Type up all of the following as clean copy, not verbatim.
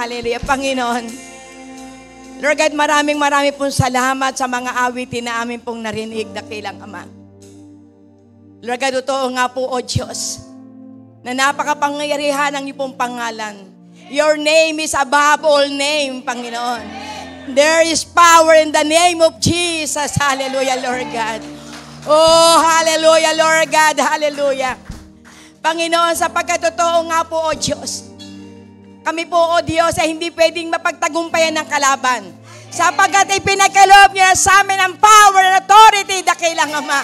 Hallelujah. Panginoon, Lord God, maraming pong salamat sa mga awitin na amin pong narinig, dakilang Ama. Lord God, totoo nga po, O Diyos, na napakapangyarihan ang iyong pangalan. Your name is above all name, Panginoon. There is power in the name of Jesus. Hallelujah, Lord God. Oh, hallelujah, Lord God. Hallelujah. Panginoon, sapagkat totoo nga po, O Diyos, kami po, O Diyos, ay hindi pwedeng mapagtagumpayan ng kalaban. Sapagkat ipinagkaloob niya sa amin ang power and authority, dakilang Ama.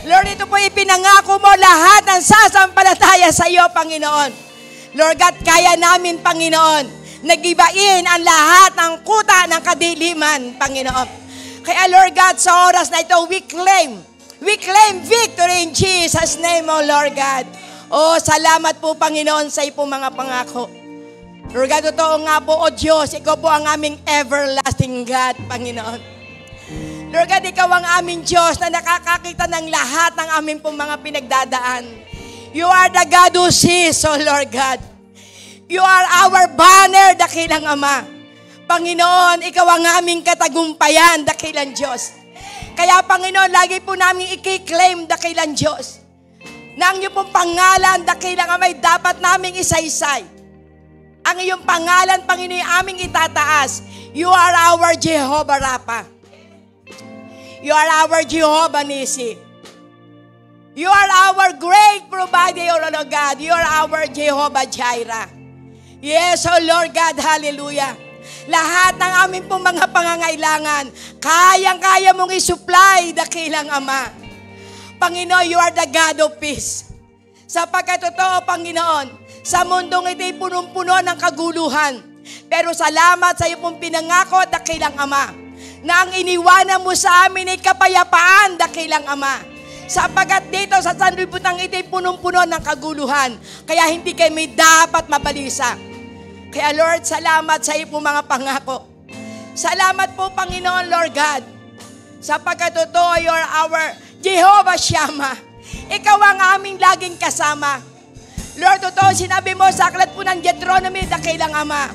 Lord, ito po ipinangako mo lahat ng sasampalataya sa iyo, Panginoon. Lord God, kaya namin, Panginoon, nagibain ang lahat ng kuta ng kadiliman, Panginoon. Kaya, Lord God, sa oras na ito, we claim victory in Jesus' name, O Lord God. Oh, salamat po, Panginoon, sa iyong mga pangako. Lord God, totoo nga po, O Diyos, ikaw po ang aming everlasting God, Panginoon. Lord God, ikaw ang aming Diyos na nakakakita ng lahat ng aming pong mga pinagdadaan. You are the God who sees, O Lord God. You are our banner, dakilang Ama. Panginoon, ikaw ang aming katagumpayan, dakilang Diyos. Kaya, Panginoon, lagi po namin i-claim, dakilang Diyos, na ang iyong pong pangalan, dakilang Ama, dapat naming isaysay. Ang iyong pangalan, Panginoon, aming itataas. You are our Jehovah Rapha. You are our Jehovah Nissi. You are our great provider, O Lord God. You are our Jehovah Jireh. Yes, O Lord God, hallelujah. Lahat ng aming pong mga pangangailangan, kayang-kaya mong isupply, dakilang Ama. Panginoon, you are the God of peace. Sapagkat totoo, Panginoon, sa mundong ito'y punong-puno ng kaguluhan. Pero salamat sa iyo pong pinangako, dakilang Ama, na ang iniwanan mo sa amin ay kapayapaan, dakilang Ama. Sapagkat dito sa sanlibutan ito'y punong-puno ng kaguluhan. Kaya hindi kami dapat mabalisa. Kaya Lord, salamat sa iyo pong mga pangako. Salamat po, Panginoon, Lord God. Sapagkat totoo, you are our Jehovah Shammah. Ikaw ang aming laging kasama. Lord, totoo, sinabi mo sa aklat po ng Deuteronomy, dakilang Ama,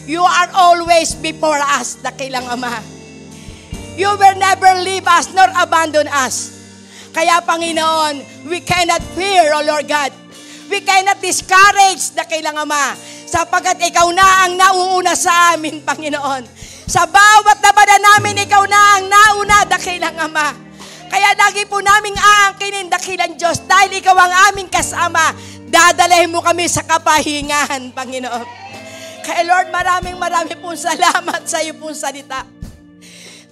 you are always before us, dakilang Ama. You will never leave us nor abandon us. Kaya, Panginoon, we cannot fear, O Lord God. We cannot discourage, dakilang Ama, sapagkat ikaw na ang nauuna sa amin, Panginoon. Sa bawat labanan namin, ikaw na ang nauna, dakilang Ama. Kaya lagi po naming aangkinin, dakilang Diyos, dahil ikaw ang aming kasama. Dadalhin mo kami sa kapahingahan, Panginoon. Kaya Lord, maraming pong salamat sa iyo pong salita.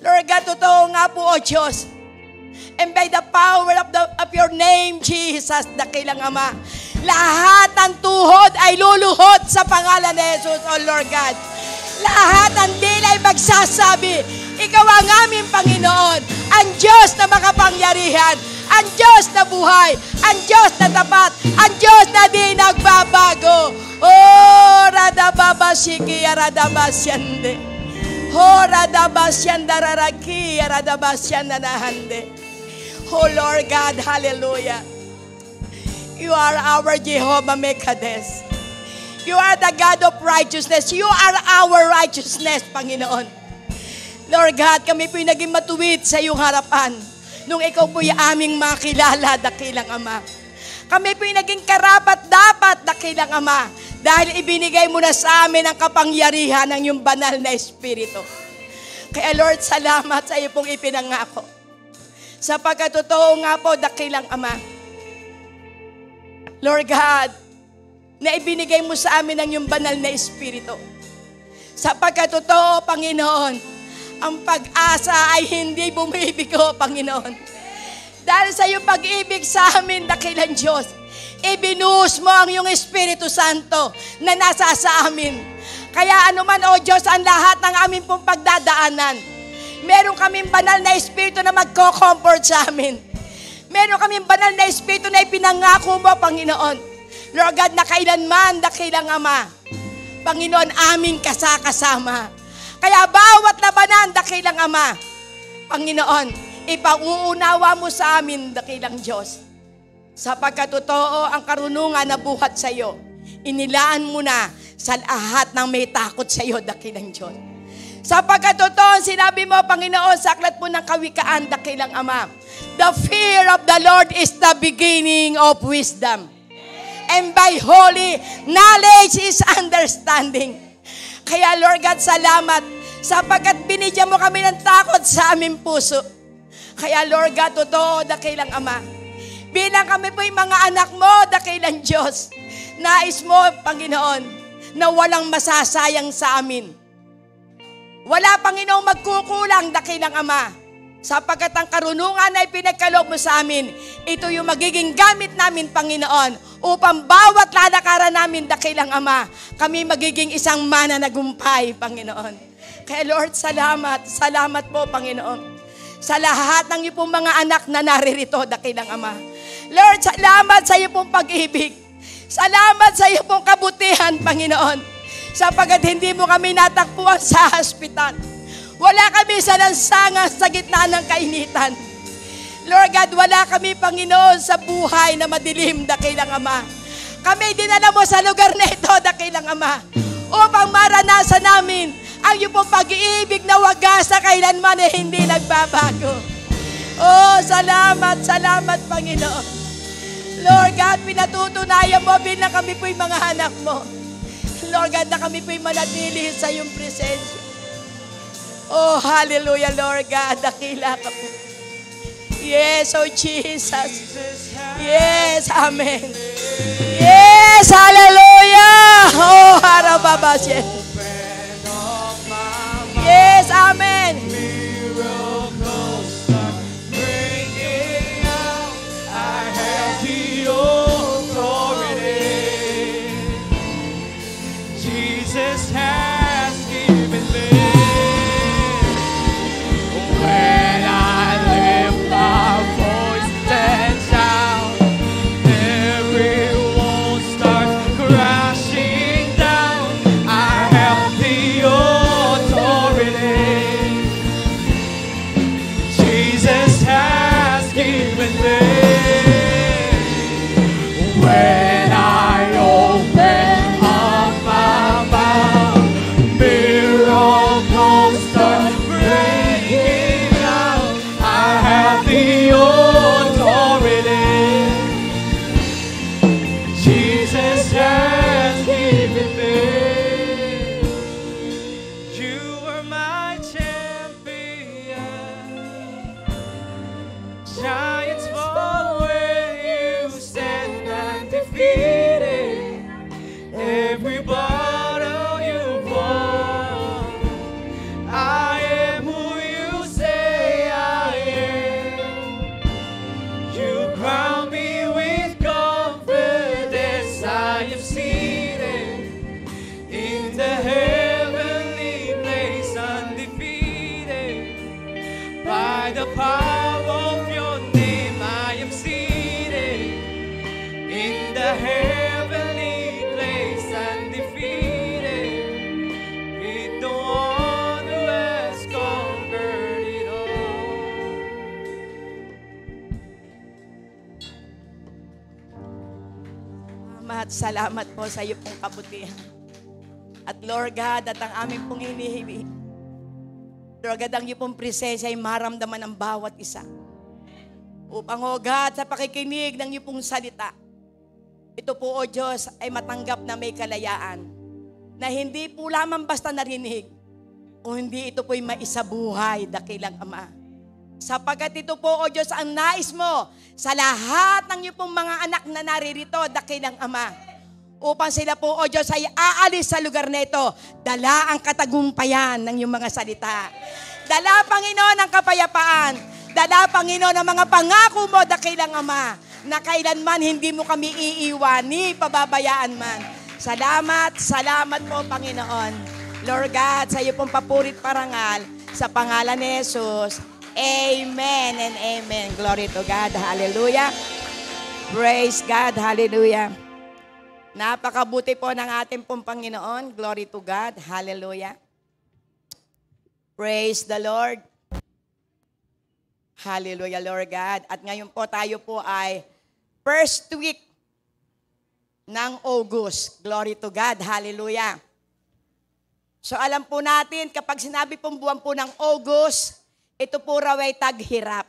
Lord God, totoo nga po, O Diyos. And by the power of your name, Jesus, dakilang Ama, lahat ng tuhod ay luluhod sa pangalan ni Jesus, O Lord God. Lahat ng dila ay magsasabi, ikaw ang aming Panginoon, ang Diyos na makapangyarihan, ang Diyos na buhay, ang Diyos na tapat, ang Diyos na di nagbabago. Oh, radababasiki, radabasyande. Oh, radabasyanda raraki, radabasyanda nahande. Oh, Lord God, hallelujah. You are our Jehovah Mekades. You are the God of righteousness. You are our righteousness, Panginoon. Lord God, kami po'y naging matuwid sa iyong harapan nung ikaw po'y aming makilala, dakilang Ama. Kami po'y naging karapat-dapat, dakilang Ama, dahil ibinigay mo na sa amin ang kapangyarihan ng iyong banal na Espiritu. Kaya Lord, salamat sa iyo pong ipinangako. Sapagkat totoo nga po, dakilang Ama, Lord God, na ibinigay mo sa amin ang iyong banal na Espiritu. Sapagkat totoo, Panginoon, ang pag-asa ay hindi bumibigo, Panginoon. Dahil sa iyong pag-ibig sa amin, dakilang Diyos, ibinuhos mo ang iyong Espiritu Santo na nasa sa amin. Kaya anuman, O Diyos, ang lahat ng aming pong pagdadaanan, meron kaming banal na Espiritu na magko-comfort sa amin. Meron kaming banal na Espiritu na ipinangako mo, Panginoon. Lord God, na kailanman, dakilang Ama, Panginoon, aming kasakasama. Kaya bawat labanan, dakilang Ama, Panginoon, ipauunawa mo sa amin, dakilang Diyos. Sapagkat totoo ang karunungan na buhat sa iyo, inilaan mo na sa lahat ng may takot sa iyo, dakilang Diyos. Sapagkat totoo, sinabi mo, Panginoon, sa aklat po ng Kawikaan, dakilang Ama, the fear of the Lord is the beginning of wisdom. And by holy knowledge is understanding. Kaya Lord God, salamat sapagkat binigyan mo kami ng takot sa aming puso. Kaya Lord God, totoo, dakilang Ama, bilang kami po yung mga anak mo, dakilang Diyos, nais mo, Panginoon, na walang masasayang sa amin. Wala, Panginoong, magkukulang, dakilang Ama, sapagkat ang karunungan na ipinagkaloob mo sa amin, ito yung magiging gamit namin, Panginoon, upang bawat lalakaran namin, dakilang Ama, kami magiging isang mananagumpay, Panginoon. Kaya Lord, salamat, salamat po, Panginoon, sa lahat ng iyo pong mga anak na naririto, dakilang Ama. Lord, salamat sa iyo pong pag-ibig. Salamat sa iyo pong kabutihan, Panginoon, sapagkat hindi mo kami natakpuan sa hospital. Wala kami sa lansangan sa gitna ng kainitan. Lord God, wala kami, Panginoon, sa buhay na madilim, dakilang Ama. Kami dinala mo sa lugar na ito, dakilang Ama, upang maranasan namin ang iyong pong pag-iibig na wagas sa kailanman na hindi nagbabago. Oh, salamat, salamat, Panginoon. Lord God, pinatutunayan mo bilang kami po'y mga anak mo. Lord God, na kami po'y manatili sa iyong presensya. Oh, hallelujah, Lord God. Dakila ka po. Yes, oh Jesus. Yes, amen. Yes, hallelujah. Oh, harababasye. Yes, amen. Jesus has given me. When I lift my voice and shout, everyone starts crashing down. I have the authority. Jesus has given me. When I open salamat po sa iyo pong kabutihan. At Lord God, at ang aming pong hinihiling, Lord God, ang iyo pong presensya ay maramdaman ng bawat isa. Upang, O God, sa pakikinig ng iyo pong salita, ito po, O Diyos, ay matanggap na may kalayaan, na hindi po lamang basta narinig, kung hindi ito po'y maisabuhay, dakilang Ama. Sapagkat ito po, O Diyos, ang nais mo sa lahat ng iyong pong mga anak na naririto, dakilang Ama, upang sila po, O Diyos, ay aalis sa lugar na ito, dala ang katagumpayan ng iyong mga salita. Dala, Panginoon, ang kapayapaan. Dala, Panginoon, ang mga pangako mo, dakilang Ama, na kailanman hindi mo kami iiwan, ni pababayaan man. Salamat, salamat po, Panginoon. Lord God, sa iyo pong papurit parangal, sa pangalan ni Jesus, amen and amen. Glory to God. Hallelujah. Praise God. Hallelujah. Napakabuti po ng ating pong Panginoon. Glory to God. Hallelujah. Praise the Lord. Hallelujah, Lord God. At ngayon po tayo po ay first week ng August. Glory to God. Hallelujah. So alam po natin, kapag sinabi pong buwan po ng August, ito po raw ay taghirap.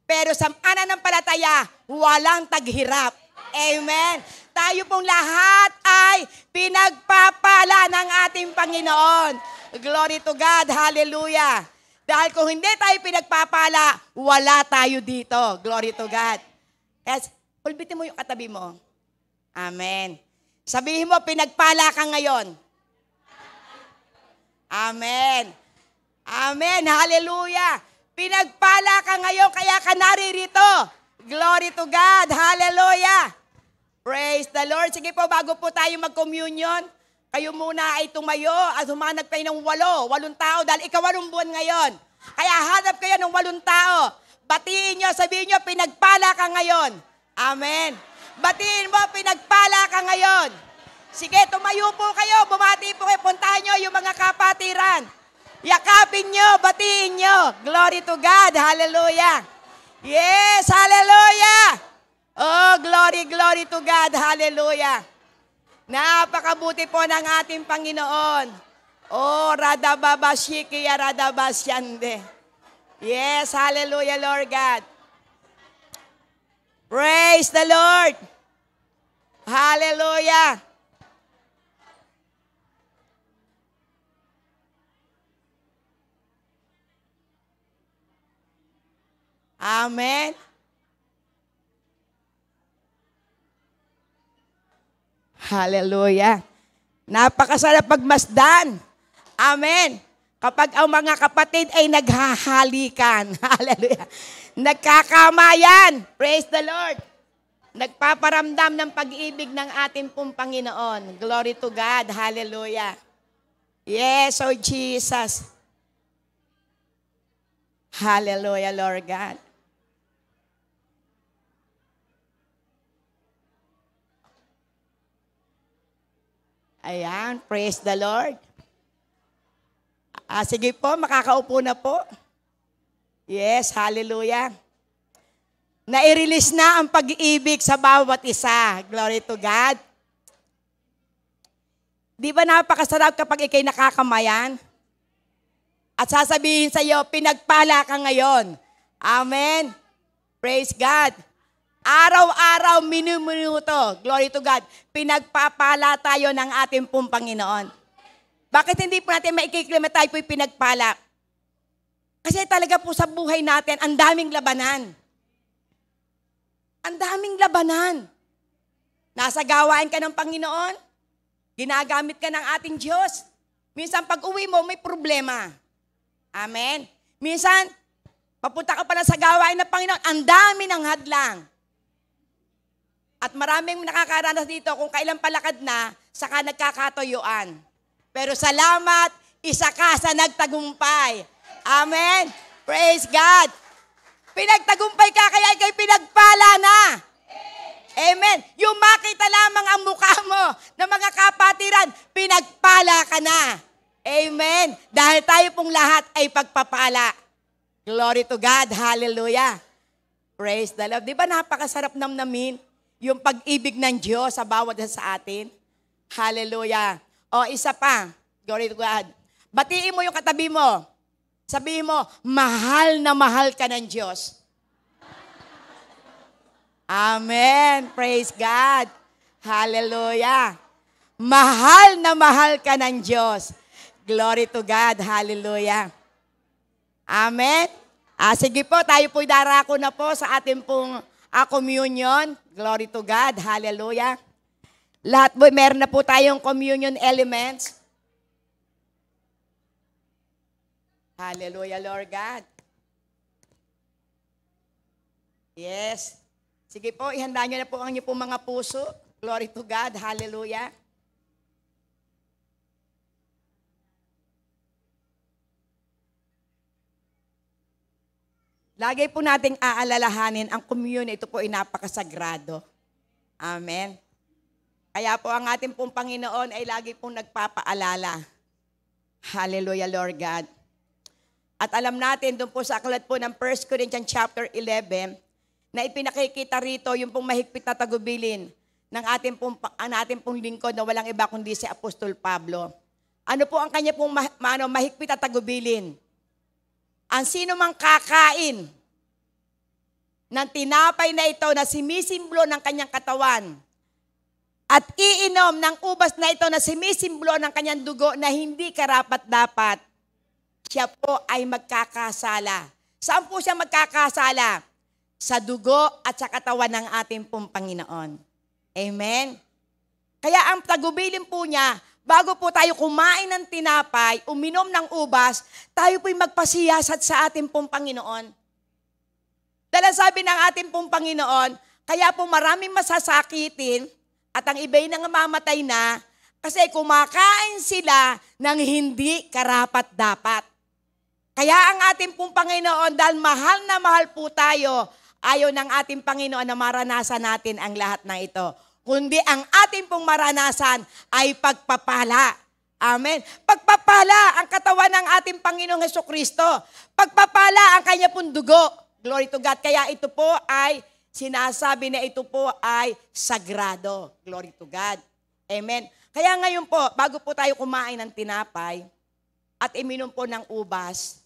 Pero sa pananampalataya, walang taghirap. Amen. Tayo pong lahat ay pinagpapala ng ating Panginoon. Glory to God. Hallelujah. Dahil kung hindi tayo pinagpapala, wala tayo dito. Glory to God. Yes, pulbitin mo yung katabi mo. Amen. Sabihin mo, pinagpala ka ngayon. Amen. Amen. Hallelujah. Pinagpala ka ngayon, kaya ka naririto. Glory to God. Hallelujah. Praise the Lord. Sige po, bago po tayo mag-communion, kayo muna ay tumayo at humanap kayo ng 8 tao dahil ika-8 buwan ngayon. Kaya hanap kayo ng 8 tao. Batiin nyo, sabihin nyo, pinagpala ka ngayon. Amen. Batiin mo, pinagpala ka ngayon. Sige, tumayo po kayo, bumati po kayo, puntahan nyo yung mga kapatiran. Yakapin nyo, batiin nyo. Glory to God. Hallelujah. Yes, hallelujah. Oh, glory, glory to God. Hallelujah. Napakabuti po ng ating Panginoon. Oh, radababashikiya radabasyande. Yes, hallelujah, Lord God. Praise the Lord. Hallelujah. Amen. Hallelujah. Napakasarap pagmasdan. Amen. Kapag ang mga kapatid ay naghahalikan. Hallelujah. Nagkakamayan. Praise the Lord. Nagpaparamdam ng pag-ibig ng ating pong Panginoon. Glory to God. Hallelujah. Yes, oh Jesus. Hallelujah, Lord God. Ayan, praise the Lord. Sige po, makakaupo na po. Yes, hallelujah. Nai-release na ang pag-ibig sa bawat isa. Glory to God. Di ba napakasarap kapag ikay nakakamayan? At sasabihin sa iyo, pinagpala ka ngayon. Amen. Praise God. Araw-araw, minuto, glory to God, pinagpapala tayo ng ating pong Panginoon. Bakit hindi po natin maikiklima tayo po'y pinagpala? Kasi talaga po sa buhay natin, ang daming labanan. Ang daming labanan. Nasa gawain ka ng Panginoon, ginagamit ka ng ating Diyos. Minsan pag uwi mo, may problema. Amen. Minsan, papunta ka pala sa gawain ng Panginoon, ang dami ng hadlang. At maraming nakakaranas dito kung kailan palakad na, saka nagkakatuyuan. Pero salamat, isa ka sa nagtagumpay. Amen. Praise God. Pinagtagumpay ka, kaya ikay pinagpala na. Amen. Yung makita lamang ang mukha mo ng mga kapatiran, pinagpala ka na. Amen. Dahil tayo pong lahat ay pagpapala. Glory to God. Hallelujah. Praise the Lord. Di ba napakasarap namnamin yung pag-ibig ng Diyos sa bawat isa sa atin? Hallelujah. O, isa pa. Glory to God. Batiin mo yung katabi mo. Sabihin mo, mahal na mahal ka ng Diyos. Amen. Praise God. Hallelujah. Mahal na mahal ka ng Diyos. Glory to God. Hallelujah. Amen. Sige po, tayo po'y darako na po sa ating pong communion. Glory to God. Hallelujah. Lahat po, meron na po tayong communion elements. Hallelujah, Lord God. Yes. Sige po, ihanda nyo na po ang inyo pong mga puso. Glory to God. Hallelujah. Lagi po nating aalalahanin ang communion. Ito po ay napakasagrado. Amen. Kaya po ang ating pong Panginoon ay lagi pong nagpapaalala. Hallelujah, Lord God. At alam natin, doon po sa aklat po ng 1 Corinthians chapter 11, na ipinakikita rito yung pong mahigpit na tagubilin ang ating pong lingkod na walang iba kundi si Apostol Pablo. Ano po ang kanya pong mahigpit at tagubilin? Ang sino mang kakain ng tinapay na ito na sumisimbolo ng kanyang katawan at iinom ng ubas na ito na sumisimbolo ng kanyang dugo na hindi karapat-dapat, siya po ay magkakasala. Saan po siya magkakasala? Sa dugo at sa katawan ng ating pong Panginoon. Amen? Kaya ang tagubilin po niya, bago po tayo kumain ng tinapay, uminom ng ubas, tayo po'y magpasiyasat sa ating pong Panginoon. Dahil sabi ng ating pong Panginoon, kaya po maraming masasakitin at ang iba'y nangangamatay na kasi kumakain sila ng hindi karapat-dapat. Kaya ang ating pong Panginoon, dahil mahal na mahal po tayo, ayaw ng ating Panginoon na maranasan natin ang lahat ng ito. Kundi ang ating pong maranasan ay pagpapala. Amen. Pagpapala ang katawan ng ating Panginoong Hesukristo. Pagpapala ang kanya pong dugo. Glory to God. Kaya ito po ay sinasabi na ito po ay sagrado. Glory to God. Amen. Kaya ngayon po, bago po tayo kumain ng tinapay at iminom po ng ubas,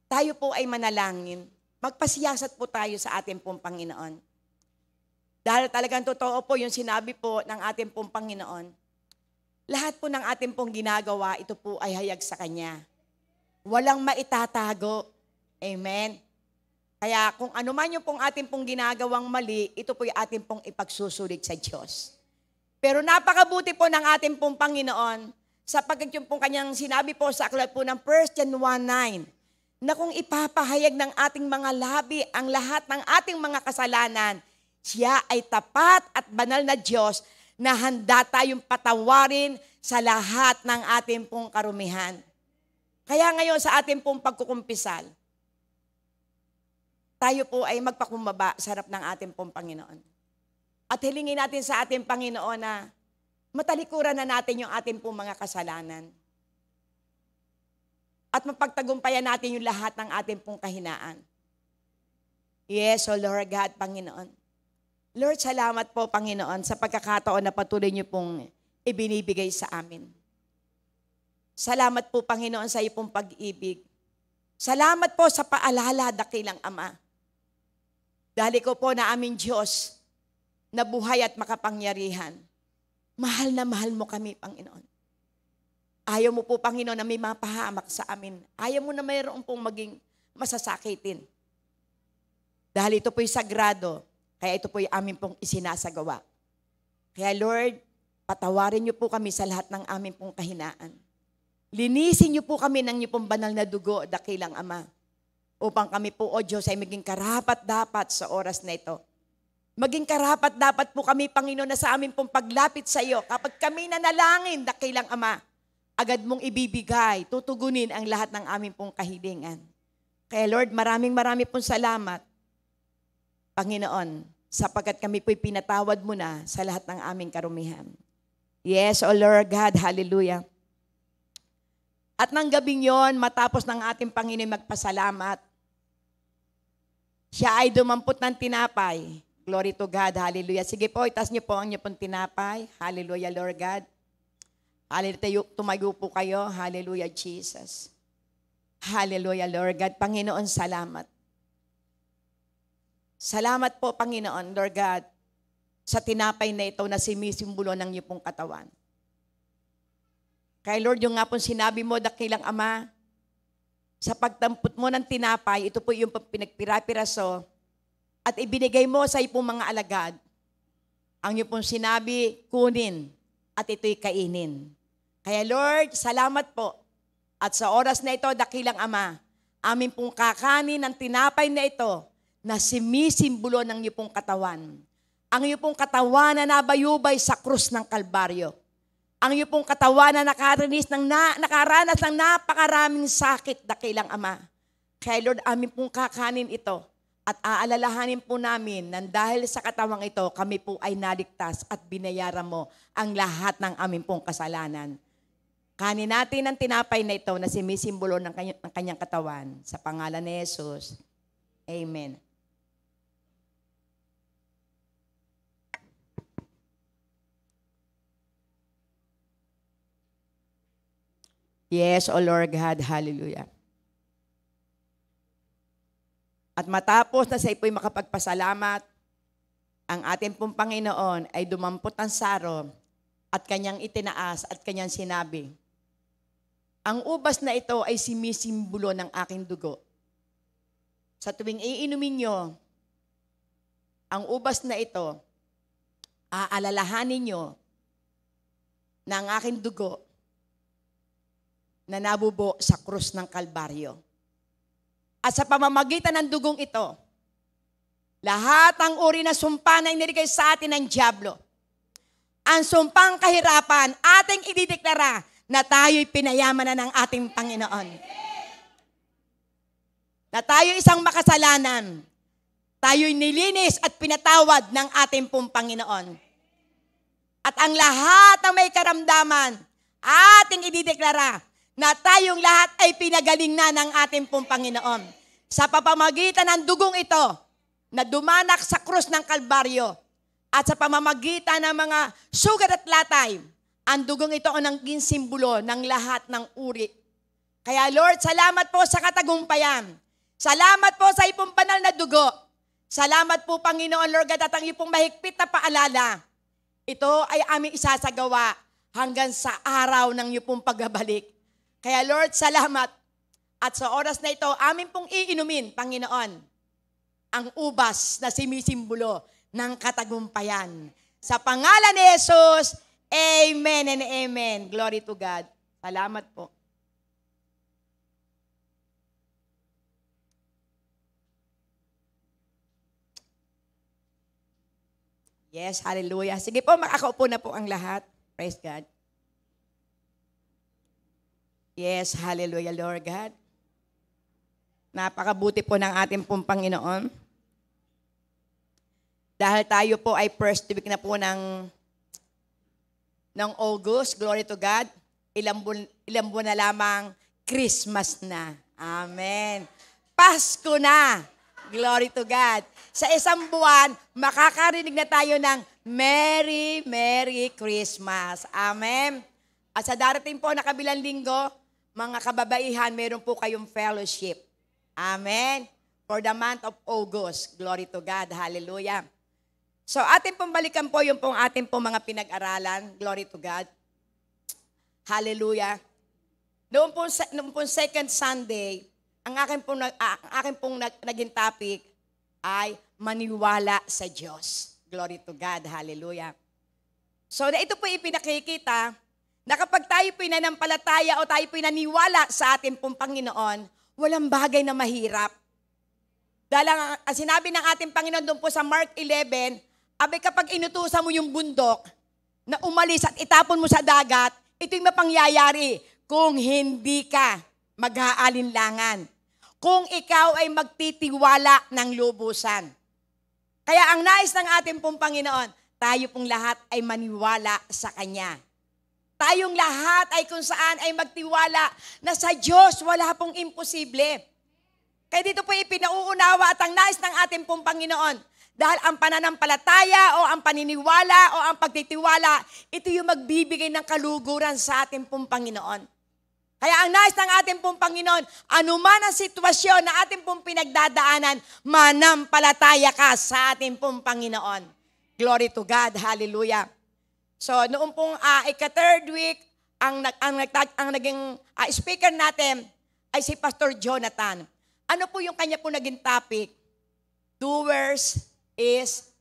tayo po ay manalangin. Magpasiyasat po tayo sa ating pong Panginoon. Dahil talagang totoo po yung sinabi po ng ating pong Panginoon. Lahat po ng ating pong ginagawa, ito po ay hayag sa Kanya. Walang maitatago. Amen. Kaya kung ano man yung pong ating pong ginagawang mali, ito po yung ating pong ipagsusulit sa Diyos. Pero napakabuti po ng ating pong Panginoon, sapagkat yung pong Kanyang sinabi po sa aklat po ng 1 John 1:9, na kung ipapahayag ng ating mga labi ang lahat ng ating mga kasalanan, siya ay tapat at banal na Diyos na handa tayong patawarin sa lahat ng ating pong karumihan. Kaya ngayon sa ating pong pagkukumpisal, tayo po ay magpakumbaba sa harap ng ating pong Panginoon. At hilingin natin sa ating Panginoon na matalikuran na natin yung ating pong mga kasalanan. At mapagtagumpayan natin yung lahat ng ating pong kahinaan. Yes, O Lord God, Panginoon. Lord, salamat po, Panginoon, sa pagkakataon na patuloy niyo pong ibinibigay sa amin. Salamat po, Panginoon, sa iyo pong pag-ibig. Salamat po sa paalala, dakilang Ama. Dahil ko po na aming Diyos na buhay at makapangyarihan. Mahal na mahal mo kami, Panginoon. Ayaw mo po, Panginoon, na may mapahamak sa amin. Ayaw mo na mayroon pong maging masasakitin. Dahil ito po'y sagrado, kaya ito po'y amin pong isinasagawa. Kaya Lord, patawarin niyo po kami sa lahat ng amin pong kahinaan. Linisin niyo po kami ng niyo pong banal na dugo, dakilang Ama, upang kami po, O Diyos, ay maging karapat-dapat sa oras na ito. Maging karapat-dapat po kami, Panginoon, na sa amin pong paglapit sa iyo, kapag kami nanalangin, dakilang Ama, agad mong ibibigay, tutugunin ang lahat ng aming pong kahilingan. Kaya Lord, maraming pong salamat, Panginoon, sapagkat kami po'y pinatawad mo na sa lahat ng aming karumihan. Yes, O Lord God, hallelujah. At nang gabing yon, matapos ng ating Panginoon magpasalamat, siya ay dumampot ng tinapay. Glory to God, hallelujah. Sige po, itas niyo po ang niyo pong tinapay. Hallelujah, Lord God. Hallelujah, tumayo po kayo. Hallelujah, Jesus. Hallelujah, Lord God. Panginoon, salamat. Salamat po, Panginoon, Lord God, sa tinapay na ito na sumisimbolo ng iyong pong katawan. Kaya Lord, yung nga pong sinabi mo, dakilang Ama, sa pagtampot mo ng tinapay, ito po yung pinagpira-piraso at ibinigay mo sa iyong mga alagad. Ang iyong pong sinabi, kunin at ito'y kainin. Kaya Lord, salamat po. At sa oras na ito, dakilang Ama, amin pong kakanin ng tinapay na ito na sumisimbolo ng iyong pong katawan. Ang iyong pong katawan na nabayubay sa krus ng Kalbaryo. Ang iyong pong katawan na nakaranas ng napakaraming sakit, dakilang Ama. Kaya Lord, amin pong kakanin ito at aalalahanin po namin na dahil sa katawang ito, kami po ay naligtas at binayaran mo ang lahat ng aming pong kasalanan. Kanin natin ang tinapay na ito na sumisimbolo ng kanyang katawan. Sa pangalan ni Jesus. Amen. Yes, O Lord God, hallelujah. At matapos na sa ipo'y makapagpasalamat, ang ating pong Panginoon ay dumampot ang saro at kanyang itinaas at kanyang sinabi, ang ubas na ito ay sumisimbolo ng aking dugo. Sa tuwing iinumin nyo, ang ubas na ito, aalalahanin nyo na ang aking dugo na nabubo sa krus ng Kalbaryo. At sa pamamagitan ng dugong ito, lahat ang uri na sumpa na inirigay sa atin ng dyablo, ang sumpang kahirapan, ating idideklara na tayo'y pinayaman na ng ating Panginoon. Na tayo isang makasalanan, tayo'y nilinis at pinatawad ng ating pong Panginoon. At ang lahat ng may karamdaman, ating idideklara na tayong lahat ay pinagaling na ng ating pong Panginoon. Sa pamamagitan ng dugong ito, na dumanak sa krus ng Kalbaryo, at sa pamamagitan ng mga sugat at latay, ang dugong ito ang naging simbolo ng lahat ng uri. Kaya Lord, salamat po sa katagumpayan. Salamat po sa ipong banal na dugo. Salamat po Panginoon Lord God at ang ipong mahigpit na paalala. Ito ay aming isasagawa hanggang sa araw ng iyong pagbabalik. Kaya Lord, salamat. At sa oras na ito, amin pong iinumin, Panginoon, ang ubas na sumisimbolo ng katagumpayan. Sa pangalan ni Jesus, amen and amen. Glory to God. Salamat po. Yes, hallelujah. Sige po, makakaupo na po ang lahat. Praise God. Yes, hallelujah, Lord God. Napakabuti po ng ating pong Panginoon. Dahil tayo po ay first week na po ng August, glory to God, ilang buwan na lamang, Christmas na. Amen. Pasko na. Glory to God. Sa isang buwan, makakarinig na tayo ng Merry, Merry Christmas. Amen. At sa darating po na kabilang linggo, mga kababaihan, meron po kayong fellowship. Amen. For the month of August. Glory to God. Hallelujah. So atin pong balikan po yung pong atin pong mga pinag-aralan. Glory to God. Hallelujah. Noong pong second Sunday, ang akin pong naging topic ay maniwala sa Diyos. Glory to God. Hallelujah. So ito po ipinakikita na kapag tayo po'y nanampalataya o tayo po'y naniwala sa ating pong Panginoon, walang bagay na mahirap. Dahil ang sinabi ng ating Panginoon doon po sa Mark 11, abay kapag inutusan mo yung bundok na umalis at itapon mo sa dagat, ito'y mapangyayari kung hindi ka mag-aalinlangan. Kung ikaw ay magtitiwala ng lubusan. Kaya ang nais ng ating pong Panginoon, tayo pong lahat ay maniwala sa Kanya. Tayong lahat ay kung saan ay magtiwala na sa Diyos wala pong imposible. Kaya dito po ipinauunawa at ang nais ng ating pong Panginoon. Dahil ang pananampalataya o ang paniniwala o ang pagtitiwala, ito yung magbibigay ng kaluguran sa ating pong Panginoon. Kaya ang nais ng ating pong Panginoon, anuman ang sitwasyon na ating pong pinagdadaanan, manampalataya ka sa ating pong Panginoon. Glory to God. Hallelujah. So, noong pong ika-third week, ang naging speaker natin ay si Pastor Jonathan. Ano po yung kanya po naging topic? Doers is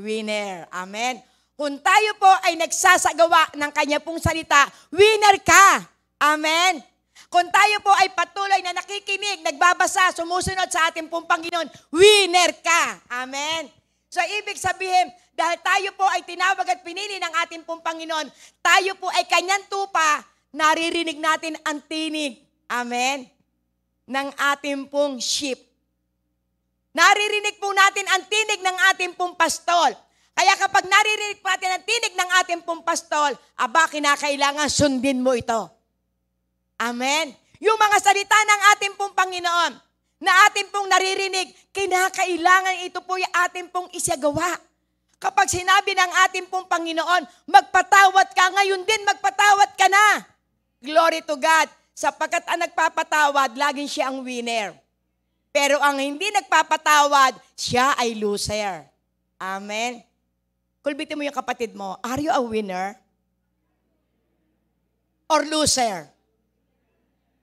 winner. Amen. Kung tayo po ay nagsasagawa ng kanya pong salita, winner ka. Amen. Kung tayo po ay patuloy na nakikinig, nagbabasa, sumusunod sa ating pong Panginoon, winner ka. Amen. So, ibig sabihin, dahil tayo po ay tinawag at pinili ng ating pong Panginoon, tayo po ay kanyang tupa, naririnig natin ang tinig. Amen. Ng ating pong sheep. Naririnig po natin ang tinig ng ating pong pastol. Kaya kapag naririnig po natin ang tinig ng ating pong pastol, aba, kinakailangan sundin mo ito. Amen. Yung mga salita ng ating pong Panginoon, na ating pong naririnig, kinakailangan ito po yung ating pong isagawa. Kapag sinabi ng ating pong Panginoon, magpatawad ka, ngayon din magpatawad ka na. Glory to God. Sapagkat ang nagpapatawad, laging siya ang winner. Pero ang hindi nagpapatawad, siya ay loser. Amen? Kulbitin mo yung kapatid mo, are you a winner? Or loser?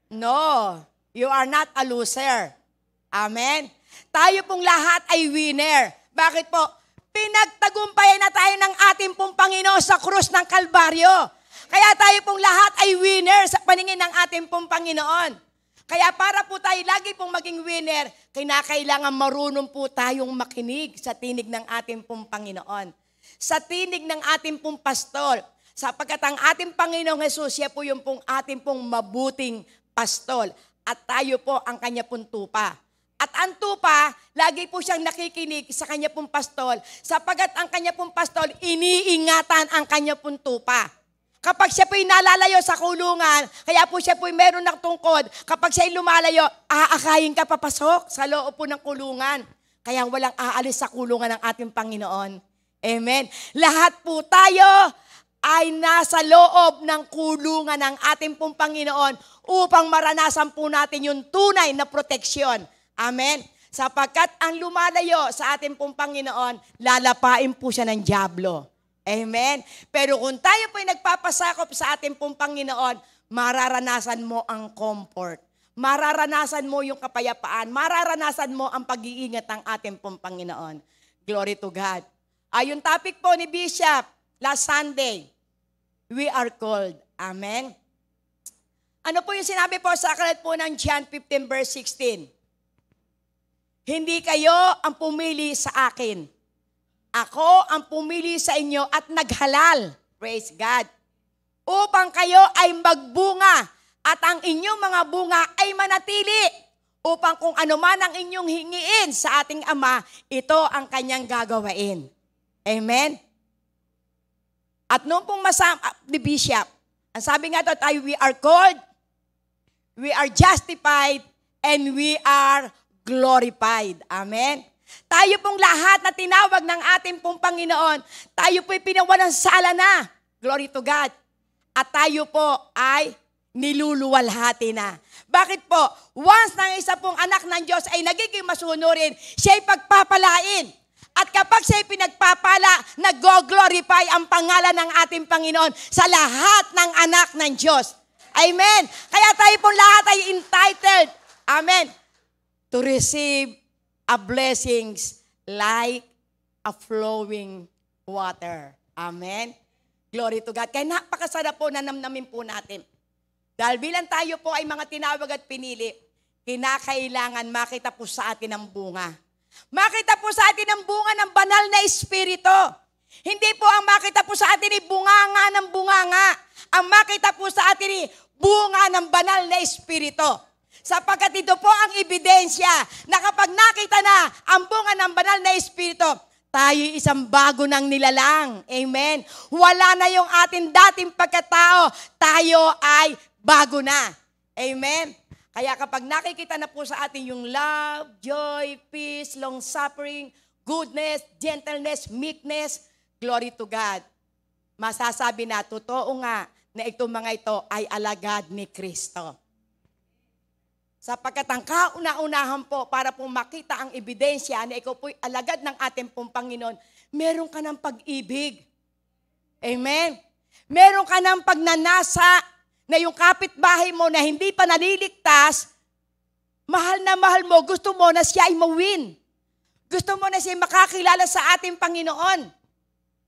No, you are not a loser. Amen? Tayo pong lahat ay winner. Bakit po? Pinagtagumpayan na tayo ng ating pong Panginoon sa krus ng Kalbaryo. Kaya tayo pong lahat ay winner sa paningin ng ating pong Panginoon. Kaya para po tayo lagi pong maging winner, kinakailangan marunong po tayong makinig sa tinig ng ating pong Panginoon. Sa tinig ng ating pong pastol. Sapagkat ang ating Panginoong Jesus, siya po yung pong ating pong mabuting pastol. At tayo po ang kanya pong tupa. At ang tupa, lagi po siyang nakikinig sa kanya pong pastol. Sapagkat ang kanya pong pastol, iniingatan ang kanya pong tupa. Kapag siya po'y nalalayo sa kulungan, kaya po siya po'y meron ng tungkod, kapag siya'y lumalayo, aakayin ka papasok sa loob po ng kulungan. Kaya walang aalis sa kulungan ng ating Panginoon. Amen. Lahat po tayo ay nasa loob ng kulungan ng ating pong Panginoon upang maranasan po natin yung tunay na proteksyon. Amen. Sapagkat ang lumalayo sa ating pong Panginoon, lalapain po siya ng dyablo. Amen. Pero kung tayo po'y nagpapasakop sa ating pong Panginoon, mararanasan mo ang comfort. Mararanasan mo yung kapayapaan. Mararanasan mo ang pag-iingat ng ating pong Panginoon. Glory to God. Yung topic po ni Bishop last Sunday, we are called. Amen. Ano po yung sinabi po sa aklat po ng John 15 verse 16? Hindi kayo ang pumili sa akin. Ako ang pumili sa inyo at naghalal, praise God, upang kayo ay magbunga at ang inyong mga bunga ay manatili, upang kung ano man ang inyong hingiin sa ating Ama, ito ang kanyang gagawain. Amen? At noong pong the Bishop, ang sabi nga doon ay we are called, we are justified, and we are glorified. Amen? Tayo pong lahat na tinawag ng ating pong Panginoon, tayo po'y pinawalang sala na. Glory to God. At tayo po ay niluluwalhati na. Bakit po? Once na isa pong anak ng Diyos ay nagiging masunurin, siya'y pagpapalain. At kapag siya'y pinagpapala, nag-glorify ang pangalan ng ating Panginoon sa lahat ng anak ng Diyos. Amen. Kaya tayo pong lahat ay entitled, amen, to receive a blessings like a flowing water. Amen? Glory to God. Kaya napakasarap po na namnamin po natin. Dahil bilang tayo po ay mga tinawag at pinili, kinakailangan makita po sa atin ang bunga. Makita po sa atin ang bunga ng banal na Espiritu. Hindi po ang makita po sa atin ay bunganga ng bunganga. Ang makita po sa atin ay bunga ng banal na Espiritu. Sapagkat ito po ang ebidensya na kapag nakita na ang bunga ng banal na Espiritu, tayo isang bago ng nilalang. Amen. Wala na yung ating dating pagkatao. Tayo ay bago na. Amen. Kaya kapag nakikita na po sa atin yung love, joy, peace, long-suffering, goodness, gentleness, meekness, glory to God. Masasabi na, totoo nga na itong mga ito ay alagad ni Kristo. Sapagkat ang kauna-unahan po para po makita ang ebidensya na ikaw po'y alagad ng ating pong Panginoon, meron ka ng pag-ibig. Amen? Meron ka ng pagnanasa na yung kapitbahay mo na hindi pa naliligtas, mahal na mahal mo, gusto mo na siya ay mawin. Gusto mo na siya makakilala sa ating Panginoon.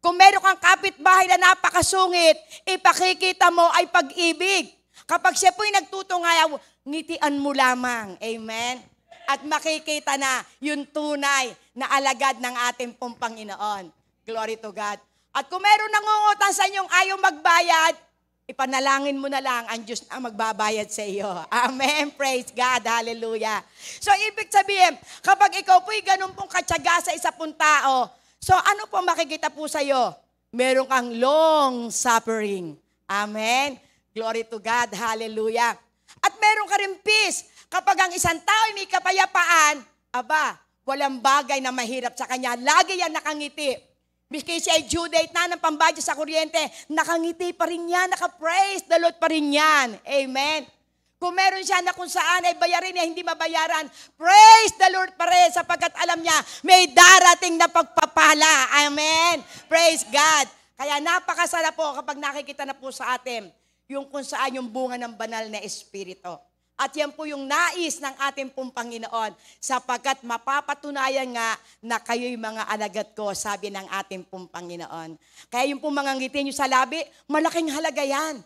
Kung meron kang kapitbahay na napakasungit, ipakikita mo ay pag-ibig. Kapag siya po'y nagtutungayaw, ngitian mo lamang. Amen? At makikita na yung tunay na alagad ng ating pong Panginoon. Glory to God. At kung meron nangungutang sa inyong ayaw magbayad, ipanalangin mo na lang ang Diyos na magbabayad sa iyo. Amen? Praise God. Hallelujah. So, ibig sabihin, kapag ikaw po'y ganun pong katsaga sa isa pong tao, so ano po makikita po sa iyo? Meron kang long suffering. Amen? Glory to God. Hallelujah. At meron ka rin peace. Kapag ang isang tao ay may kapayapaan, walang bagay na mahirap sa kanya. Lagi yan nakangiti. Miski siya ay due date na ng pambadya sa kuryente, nakangiti pa rin yan, naka-praise the Lord pa rin yan. Amen. Kung meron siya na kung saan ay bayarin niya, hindi mabayaran, praise the Lord pa rin sapagkat alam niya, may darating na pagpapala. Amen. Praise God. Kaya napakasarap po kapag nakikita na po sa atin yung kung saan yung bunga ng banal na Espiritu. At yan po yung nais ng ating pong Panginoon sapagkat mapapatunayan nga na kayo'y mga alagad ko, sabi ng ating pong Panginoon. Kaya yung pong mga ngiti nyo sa labi, malaking halaga yan.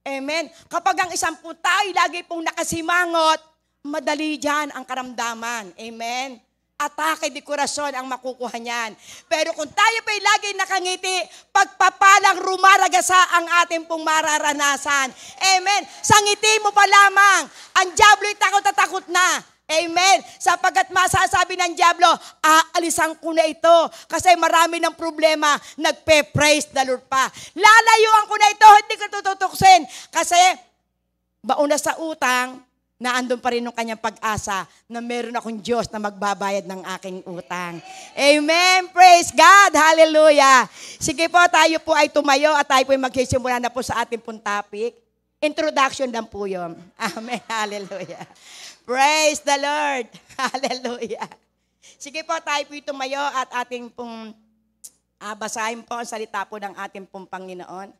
Amen. Kapag ang isang po tayo lagi pong nakasimangot, madali dyan ang karamdaman. Amen. Atake di kurasyon ang makukuha niyan. Pero kung tayo pa'y lagi nakangiti, pagpapalang rumaragasa ang ating pong mararanasan. Amen. Sa ngiti mo pa lamang, ang diablo'y takot at takot na. Amen. Sapagkat masasabi ng diablo, aalisan ko na ito kasi marami ng problema, nagpe-praise the Lord pa. Lalayuan ko na ito, hindi ko tututuksin. Kasi bauna sa utang, na andun pa rin yung kanyang pag-asa na meron akong Diyos na magbabayad ng aking utang. Amen. Praise God. Hallelujah. Sige po, tayo po ay tumayo at tayo po ay magsisimula na po sa ating pong topic. Introduction lang po yun. Amen. Hallelujah. Praise the Lord. Hallelujah. Sige po, tayo po tumayo at ating pong basahin po ang salita po ng ating pong Panginoon.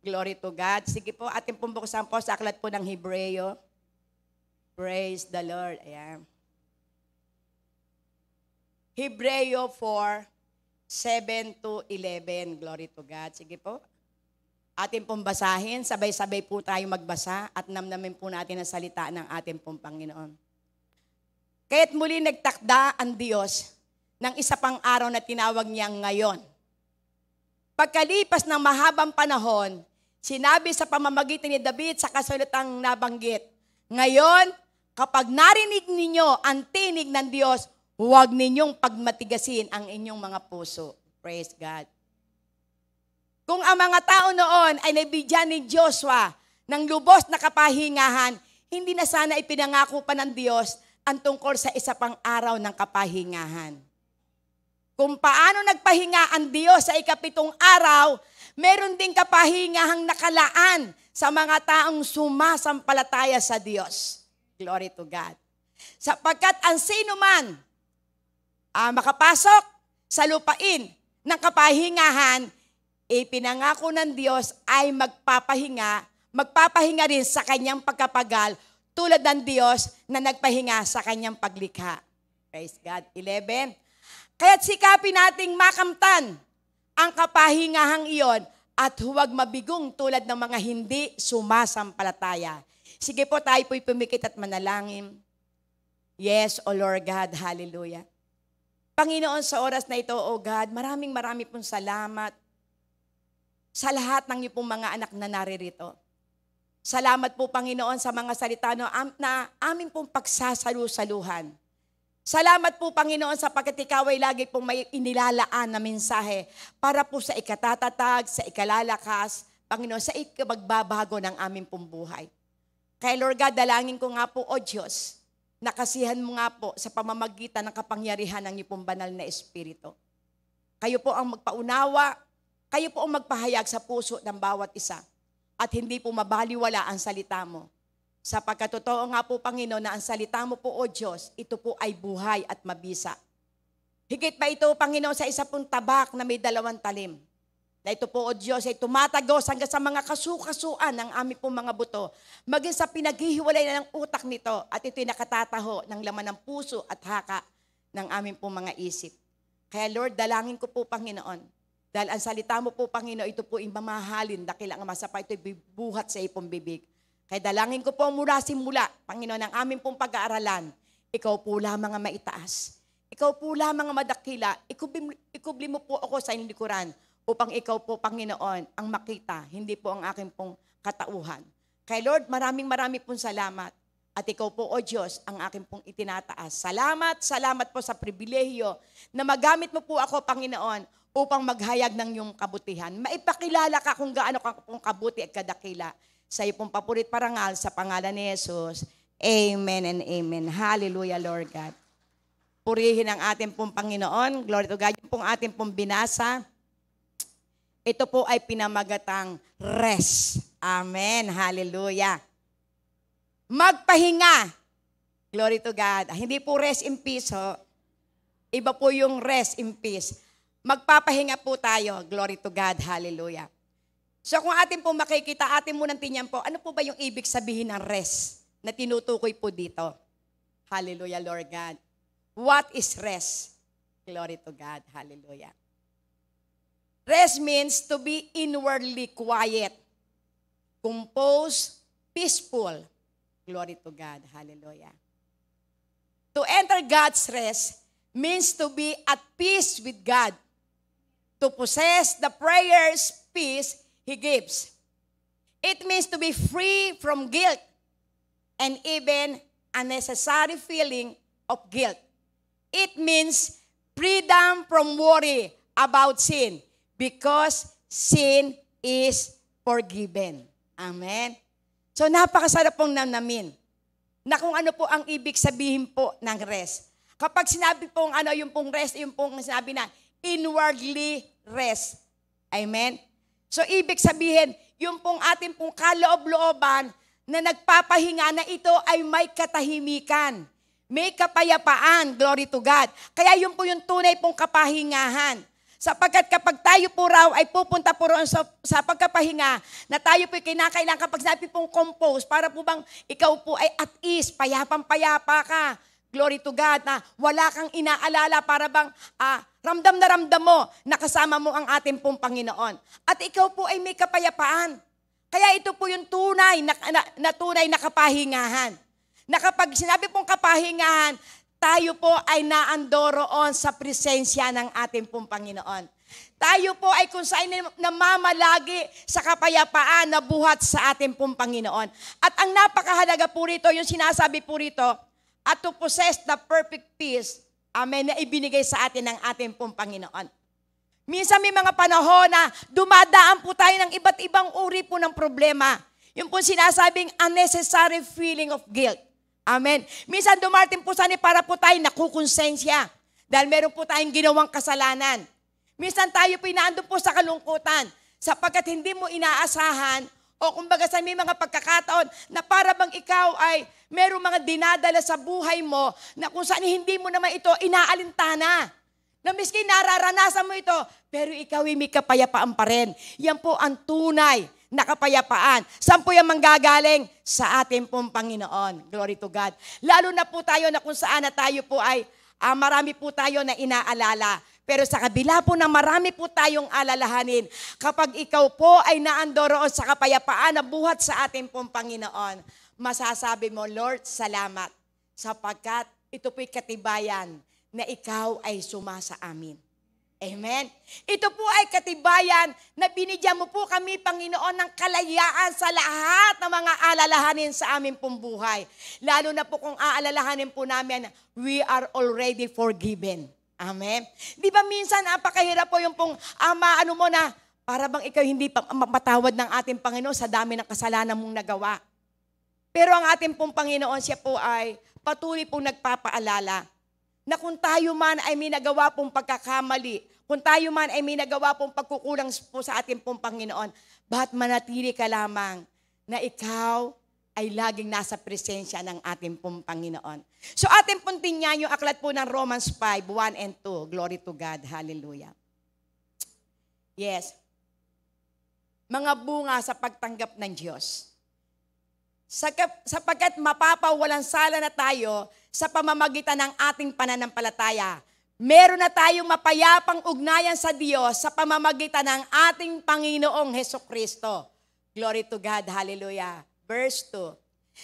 Glory to God. Sige po, ating pong buksan po sa aklat po ng Hebreo. Praise the Lord. Ayan. Hebreo 4, 7-11. Glory to God. Sige po. Atin pong basahin, sabay-sabay po tayo magbasa at namnamin po natin ang salita ng ating pong Panginoon. Kaya't muli nagtakda ang Diyos ng isa pang araw na tinawag niyang ngayon. Pagkalipas ng mahabang panahon, sinabi sa pamamagitan ni David sa kasulutang nabanggit, ngayon, kapag narinig ninyo ang tinig ng Diyos, huwag ninyong pagmatigasin ang inyong mga puso. Praise God. Kung ang mga tao noon ay nabigyan ni Joshua ng lubos na kapahingahan, hindi na sana ipinangako pa ng Diyos ang tungkol sa isa pang araw ng kapahingahan. Kung paano nagpahinga ang Diyos sa ikapitong araw, meron ding kapahingahang nakalaan sa mga taong sumasampalataya sa Diyos. Glory to God. Sapagkat ang sino man makapasok sa lupain ng kapahingahan, ipinangako ng Diyos ay magpapahinga rin sa kanyang pagkapagal tulad ng Diyos na nagpahinga sa kanyang paglikha. Praise God. 11. Kaya't sikapin nating makamtan ang kapahingahang iyon at huwag mabigong tulad ng mga hindi sumasampalataya. Sige po, tayo po'y pumikit at manalangin. Yes, O Lord God, hallelujah. Panginoon, sa oras na ito, O God, maraming pong salamat sa lahat ng iyong mga anak na naririto. Salamat po, Panginoon, sa mga salita na aming pong pagsasalu-saluhan. Salamat po, Panginoon, sapagkat ikaw ay lagi pong may inilalaan na mensahe para po sa ikatatatag, sa ikalalakas, Panginoon, sa ikabagbabago ng aming pong buhay. Kaya Lord God, dalangin ko nga po, O Diyos, nakasihan mo nga po sa pamamagitan ng kapangyarihan ng iyong banal na Espiritu. Kayo po ang magpaunawa, kayo po ang magpahayag sa puso ng bawat isa at hindi po mabaliwala ang salita mo. Sapagkat totoo nga po, Panginoon, na ang salita mo po, O Diyos, ito po ay buhay at mabisa. Higit pa ito, Panginoon, sa isa pong tabak na may 2 talim. Na ito po, O Diyos, ay tumatagos hanggang sa mga kasukasuan ng aming pong mga buto, maging sa pinaghihiwalay na ng utak nito at ito'y nakatataho ng laman ng puso at haka ng aming pong mga isip. Kaya Lord, dalangin ko po, Panginoon, dahil ang salita mo po, Panginoon, ito po yung mamahalin, dakilang masapa, ito'y buhat sa ipong bibig. Kaya dalangin ko po mula simula, Panginoon, ang aming pong pag-aaralan, ikaw po lamang ang maitaas. Ikaw po lamang ang madakila. Ikubli mo po ako sa inyong likuran upang ikaw po, Panginoon, ang makita, hindi po ang aking pong katauhan. Kaya Lord, maraming pong salamat. At ikaw po, O Diyos, ang aking pong itinataas. Salamat po sa pribilehiyo na magamit mo po ako, Panginoon, upang maghayag ng iyong kabutihan. Maipakilala ka kung gaano ka pong kabuti at kadakila sa iyo pong papurit parangal sa pangalan ni Jesus. Amen and amen. Hallelujah, Lord God. Purihin ang ating pong Panginoon. Glory to God. Yung pong ating pong binasa, ito po ay pinamagatang rest. Amen. Hallelujah. magpahinga. Glory to God. Hindi po rest in peace, ho. Iba po yung rest in peace. Magpapahinga po tayo. Glory to God. Hallelujah. So kung atin po makikita, atin munang tingnan po, ano po ba yung ibig sabihin ng rest na tinutukoy po dito? Hallelujah, Lord God. What is rest? Glory to God. Hallelujah. Rest means to be inwardly quiet, composed, peaceful. Glory to God. Hallelujah. To enter God's rest means to be at peace with God, to possess the prayer's peace He gives. It means to be free from guilt and even unnecessary feeling of guilt. It means freedom from worry about sin because sin is forgiven. Amen? So napakasarap pong namnamin na kung ano po ang ibig sabihin po ng rest. Kapag sinabi pong yung pong rest, yung pong sinabi na inwardly rest. Amen? So ibig sabihin, yung pong ating pong kaloob-looban na nagpapahinga na ito ay may katahimikan. May kapayapaan, glory to God. Kaya yun po yung tunay pong kapahingahan. Sapagkat kapag tayo po raw ay pupunta po roon sa pagkapahinga, na tayo po kinakailangan kapag sinabi pong compose, para po bang ikaw po ay at ease, payapang-payapa ka. Glory to God, na wala kang inaalala, para bang ramdam na ramdam mo na kasama mo ang ating pong Panginoon. At ikaw po ay may kapayapaan. Kaya ito po yung tunay na tunay na kapahingahan. Na kapag sinabi pong kapahingahan, tayo po ay naandoroon sa presensya ng ating pong Panginoon. Tayo po ay kung saan namamalagi sa kapayapaan na buhat sa ating pong Panginoon. At ang napakahalaga po rito, yung sinasabi po rito, at to possess the perfect peace, amen, na ibinigay sa atin ng ating pong Panginoon. Minsan may mga panahon na dumadaan po tayo ng iba't ibang uri po ng problema. Yung po sinasabing unnecessary feeling of guilt. Amen. Minsan dumarting po sana para po tayo nakukonsensya dahil meron po tayong ginawang kasalanan. Minsan tayo po inaandun po sa kalungkutan sapagkat hindi mo inaasahan o kumbaga sa may mga pagkakataon na para bang ikaw ay merong mga dinadala sa buhay mo na kung saan hindi mo naman ito inaalintana. Na miski nararanasan mo ito, pero ikaw ay may kapayapaan pa rin. Yan po ang tunay na kapayapaan. Saan po yan manggagaling? Sa ating pong Panginoon. Glory to God. Lalo na po tayo na kung saan na tayo po ay marami po tayo na inaalala. Pero sa kabila po na marami po tayong alalahanin, kapag ikaw po ay naandoroon sa kapayapaan na buhat sa ating pong Panginoon, masasabi mo, Lord, salamat. Sapagkat ito po'y katibayan na ikaw ay sumasa amin. Amen? Ito po ay katibayan na binigyan mo po kami, Panginoon, ng kalayaan sa lahat ng mga alalahanin sa aming pong buhay. Lalo na po kung aalalahanin po namin, we are already forgiven. Amen? Di ba minsan napakahirap po yung pong ano mo na para bang ikaw hindi pa mapatawad ng ating Panginoon sa dami ng kasalanan mong nagawa. Pero ang ating pong Panginoon, siya po ay patuloy pong nagpapaalala na kung tayo man ay may nagawa pong pagkakamali, kung tayo man ay may nagawa pong pagkukulang po sa ating pong Panginoon, ba't manatili ka lamang na ikaw ay laging nasa presensya ng ating pong Panginoon. So ating pong tingnan yung aklat po ng Romans 5, 1 and 2. Glory to God. Hallelujah. Yes. Mga bunga sa pagtanggap ng Diyos. Sapagkat mapapawalang sala na tayo sa pamamagitan ng ating pananampalataya. Meron na tayong mapayapang ugnayan sa Diyos sa pamamagitan ng ating Panginoong Hesukristo. Glory to God. Hallelujah. Verse 2.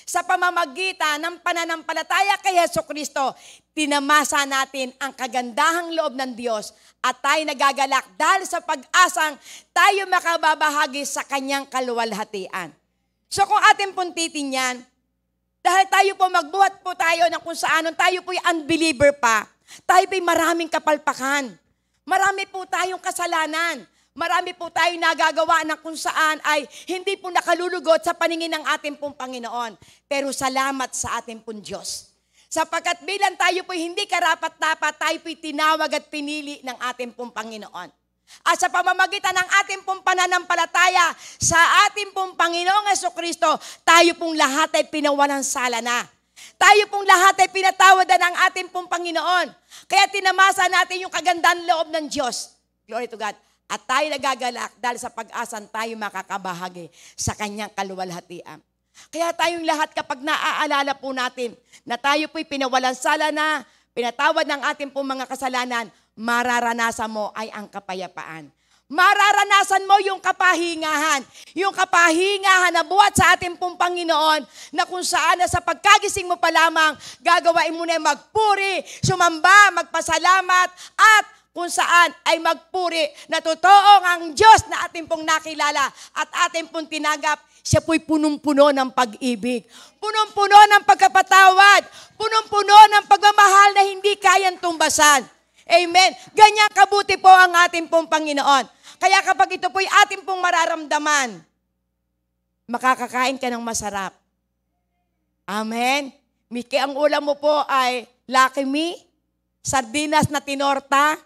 Sa pamamagitan ng pananampalataya kay Hesukristo, tinamasa natin ang kagandahang loob ng Diyos at tayo nagagalak dahil sa pag-asang tayo makababahagi sa kanyang kaluwalhatian. So kung ating pong titingnan, dahil tayo po magbuhat po tayo ng kung saan tayo po'y unbeliever pa, tayo po'y maraming kapalpakan. Marami po tayong kasalanan. Marami po tayong nagagawa ng kung saan ay hindi po nakalulugot sa paningin ng ating pong Panginoon. Pero salamat sa ating pong Diyos. Sapagkat bilang tayo po'y hindi karapat-dapat, tayo po'y tinawag at pinili ng ating pong Panginoon. At sa pamamagitan ng ating pong pananampalataya sa ating pong Panginoong Jesucristo, tayo pong lahat ay pinawalang sala na. Tayo pong lahat ay pinatawad na ng ating pong Panginoon. Kaya tinamasa natin yung kagandang loob ng Diyos. Glory to God. At tayo nagagalak dahil sa pag-asan tayo makakabahagi sa kanyang kaluwalhatian. Kaya tayong lahat kapag naaalala po natin na tayo po'y pinawalang sala na, pinatawad ng ating pong mga kasalanan, mararanasan mo ay ang kapayapaan. Mararanasan mo yung kapahingahan. Yung kapahingahan na buhat sa ating pong Panginoon na kung saan na sa pagkagising mo pa lamang, gagawain mo na magpuri, sumamba, magpasalamat, at kung saan ay magpuri na totoo ang Diyos na ating pong nakilala at ating pong tinagap. Siya po'y punong-puno ng pag-ibig, punong-puno ng pagkapatawad, punong-puno ng pagmamahal na hindi kayang tumbasan. Amen. Ganyan kabuti po ang ating pong Panginoon. Kaya kapag ito po'y ating pong mararamdaman, makakakain ka ng masarap. Amen. Miki, ang ulam mo po ay Lucky Me, sardinas na tinorta.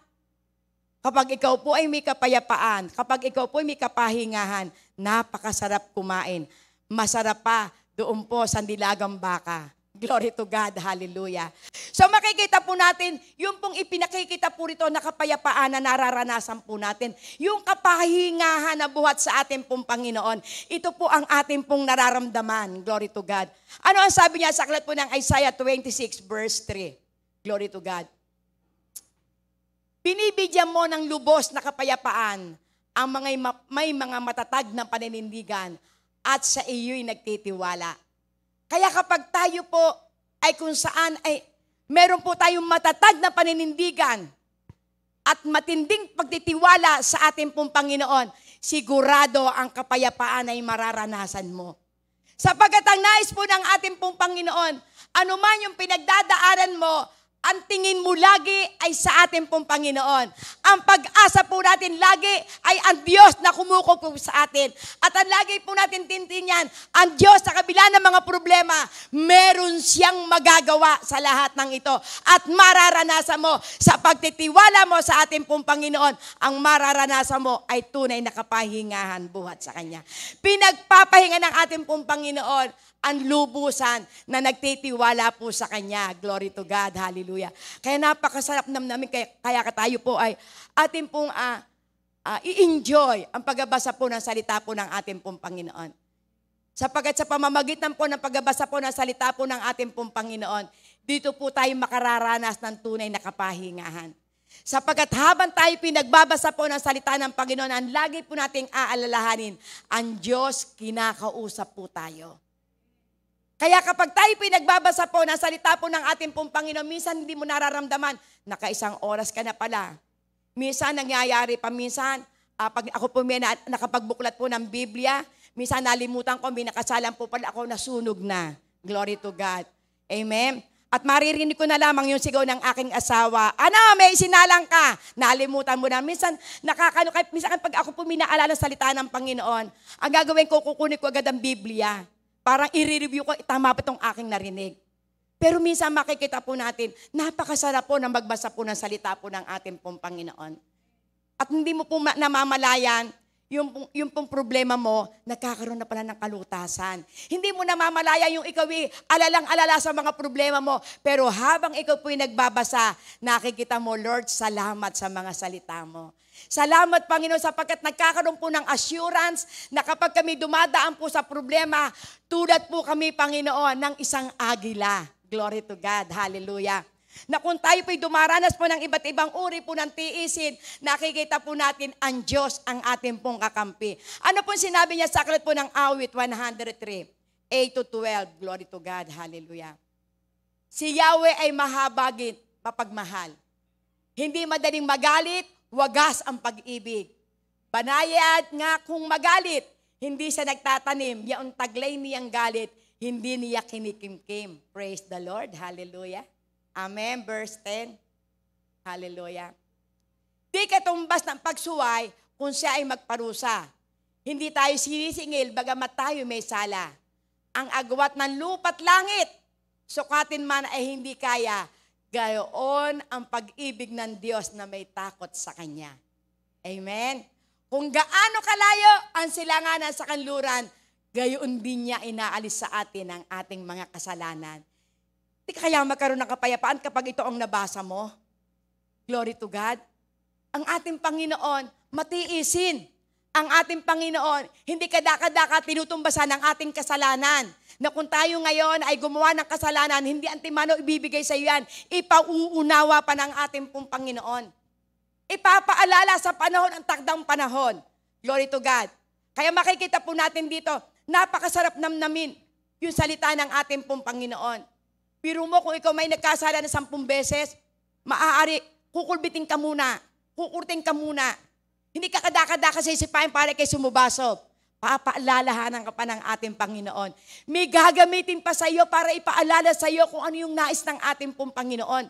Kapag ikaw po ay may kapayapaan, kapag ikaw po ay may kapahingahan, napakasarap kumain. Masarap pa doon po sa nilagang baka. Glory to God, hallelujah. So makikita po natin, yung pong ipinakikita po rito na kapayapaan na nararanasan po natin, yung kapahingahan na buhat sa ating pong Panginoon, ito po ang ating pong nararamdaman. Glory to God. Ano ang sabi niya sa aklat po ng Isaiah 26 verse 3? Glory to God. Binibigyan mo ng lubos na kapayapaan ang may mga matatag na paninindigan at sa iyo'y nagtitiwala. Kaya kapag tayo po ay kung saan ay meron po tayong matatag na paninindigan at matinding pagtitiwala sa ating pong Panginoon, sigurado ang kapayapaan ay mararanasan mo. Sapagkat ang nais po ng ating pong Panginoon, anuman yung pinagdadaanan mo, ang tingin mo lagi ay sa ating pong Panginoon. Ang pag-asa po natin lagi ay ang Diyos na kumukupo sa atin. At ang lagi po natin tintinyan, ang Diyos sa kabila ng mga problema, meron siyang magagawa sa lahat ng ito. At mararanasan mo sa pagtitiwala mo sa ating pong Panginoon, ang mararanasan mo ay tunay na kapahingahan buhat sa Kanya. Pinagpapahinga ng ating pong Panginoon ang lubusan na nagtitiwala po sa Kanya. Glory to God. Hallelujah. Kaya napakasarap namin. Kaya tayo po ay ating pong i-enjoy ang pagbabasa po ng salita po ng ating pong Panginoon. Sapagkat sa pamamagitan po ng pagbabasa po ng salita po ng ating pong Panginoon, dito po tayo makararanas ng tunay na kapahingahan. Sapagkat habang tayo pinagbabasa po ng salita ng Panginoon, ang lagi po nating aalalahanin, ang Diyos kinakausap po tayo. Kaya kapag tayo pinagbabasa po ng salita po ng ating pong Panginoon, minsan hindi mo nararamdaman, nakaisang oras ka na pala. Minsan nangyayari pa, minsan, pag ako po may nakapagbuklat po ng Biblia, minsan nalimutan ko, may nakasalan po pala ako, nasunog na. Glory to God. Amen. At maririnig ko na lamang yung sigaw ng aking asawa, may sinalang ka, nalimutan mo na. Minsan, minsan pag ako po minaalala ng salita ng Panginoon, ang gagawin ko, kukunin ko agad ang Biblia. Parang i-review ko, tama ba itong aking narinig? Pero minsan makikita po natin, napakasarap po na magbasa po ng salita po ng ating pong Panginoon. At hindi mo po namamalayan, yung pong problema mo, nagkakaroon na pala ng kalutasan. Hindi mo namamalaya yung ikaw alalang-alala sa mga problema mo. Pero habang ikaw po'y nagbabasa, nakikita mo, Lord, salamat sa mga salita mo. Salamat, Panginoon, sapagkat nagkakaroon po ng assurance na kapag kami dumadaan po sa problema, tulad po kami, Panginoon, ng isang agila. Glory to God. Hallelujah. Na kung tayo po'y dumaranas po ng iba't ibang uri po ng tiisin, nakikita po natin ang Diyos ang ating pong kakampi. Ano pong sinabi niya sa aklat po ng Awit 103, 8-12. Glory to God. Hallelujah. Si Yahweh ay mahabagin, mapagmahal. Hindi madaling magalit, wagas ang pag-ibig. Banayad nga kung magalit, hindi siya nagtatanim. Yaong taglay niyang galit, hindi niya kinikimkim. Praise the Lord. Hallelujah. Amen. Verse 10. Hallelujah. Di katumbas ng pagsuway kung siya ay magparusa. Hindi tayo sinisingil, bagamat tayo may sala. Ang agwat ng lupa't langit, sukatin man ay hindi kaya. Gayon ang pag-ibig ng Diyos na may takot sa Kanya. Amen. Kung gaano kalayo ang silanganan sa kanluran, gayon din niya inaalis sa atin ang ating mga kasalanan. Di kaya magkaroon ng kapayapaan kapag ito ang nabasa mo? Glory to God. Ang ating Panginoon, matiisin. Ang ating Panginoon, hindi kadaka-daka tinutumbasan ang ating kasalanan. Na kung tayo ngayon ay gumawa ng kasalanan, hindi antimano ibibigay sa iyo yan. Ipauunawa pa ng ating pong Panginoon. Ipapaalala sa panahon ang takdang panahon. Glory to God. Kaya makikita po natin dito, napakasarap namnamin yung salita ng ating pong Panginoon. Pero mo kung ikaw may nagkasala na 10 beses, maaari, kukulbitin ka muna, kukurting ka muna. Hindi ka kadaka-daka sa isipain para kay sumubasob. Papaalalahanan ka pa ng ating Panginoon. May gagamitin pa sa iyo para ipaalala sa iyo kung ano yung nais ng ating pong Panginoon.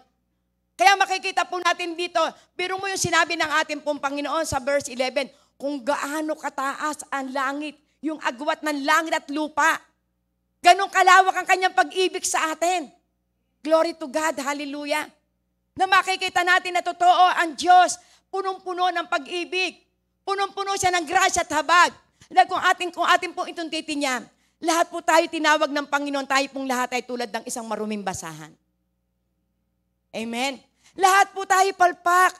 Kaya makikita po natin dito, biro mo yung sinabi ng ating pong Panginoon sa verse 11, kung gaano kataas ang langit, yung agwat ng langit at lupa. Ganong kalawak ang kanyang pag-ibig sa atin. Glory to God, hallelujah. Na makikita natin na totoo ang Diyos, punong-puno ng pag-ibig. Punong-puno siya ng grasya at habag. Kung ating pong itong titinyan, lahat po tayo tinawag ng Panginoon, tayo pong lahat ay tulad ng isang maruming basahan. Amen. Lahat po tayo palpak.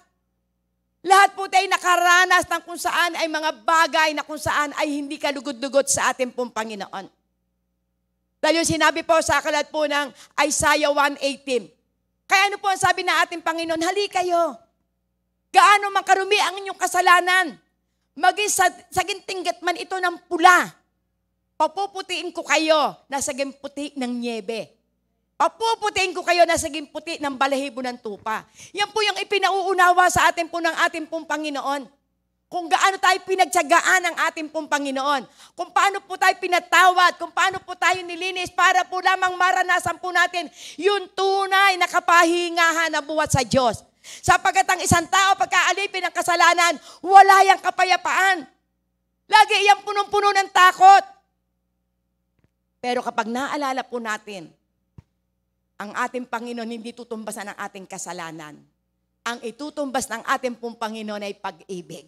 Lahat po tayo nakaranas ng kung saan ay mga bagay na kung saan ay hindi kalugod-lugod sa ating pong Panginoon. Dahil yung sinabi po sa aklat po ng Isaiah 1:18. Kaya ano po ang sabi ng ating Panginoon? Hali kayo. Gaano man karumi ang inyong kasalanan. Maging sa gintinggat man ito ng pula. Papuputiin ko kayo na sa puti ng niebe. Papuputiin ko kayo na saging puti ng balahibo ng tupa. Yan po yung ipinauunawa sa atin po ng ating pong Panginoon. Kung gaano tayo pinagtiyagaan ng ating pong Panginoon. Kung paano po tayo pinatawad. Kung paano po tayo nilinis para po lamang maranasan po natin yung tunay na kapahingahan na buhat sa Diyos. Sapagkat ang isang tao pagkaalipin ng kasalanan, wala yang kapayapaan. Lagi iyang punong-puno ng takot. Pero kapag naalala po natin, ang ating Panginoon hindi tutumbasan ang ating kasalanan. Ang itutumbas ng ating pong Panginoon ay pag-ibig.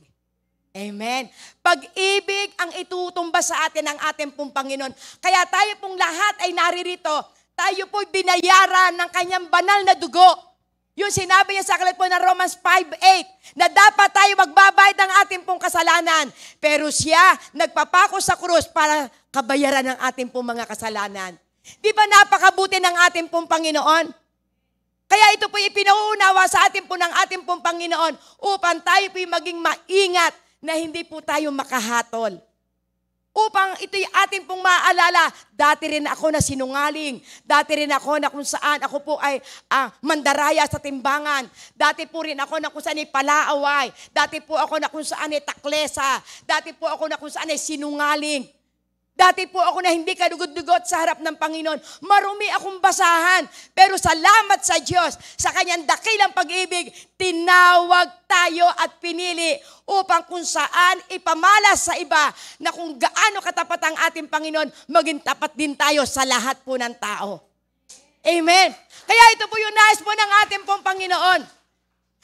Amen. Pag-ibig ang itutumbas sa atin ng ating pong Panginoon. Kaya tayo pong lahat ay naririto, tayo po'y binayaran ng kanyang banal na dugo. Yung sinabi niya sa aklat po ng Romans 5:8, na dapat tayo magbabayad ng ating pong kasalanan. Pero siya nagpapako sa krus para kabayaran ng ating pong mga kasalanan. Di ba napakabuti ng ating pong Panginoon? Kaya ito po ipinauunawa sa ating po ng ating pong Panginoon upang tayo po maging maingat na hindi po tayo makahatol. Upang ito'y ating pong maaalala, dati rin ako na sinungaling, dati rin ako na kung saan ako po ay mandaraya sa timbangan, dati po rin ako na kung saan ay palaaway, dati po ako na kung saan ay taklesa, dati po ako na kung saan ay sinungaling. Dati po ako na hindi kalugod-lugot sa harap ng Panginoon. Marumi akong basahan. Pero salamat sa Diyos, sa kanyang dakilang pag-ibig, tinawag tayo at pinili upang kung saan ipamalas sa iba na kung gaano katapat ang ating Panginoon, maging tapat din tayo sa lahat po ng tao. Amen. Kaya ito po yung nais po ng ating pong Panginoon.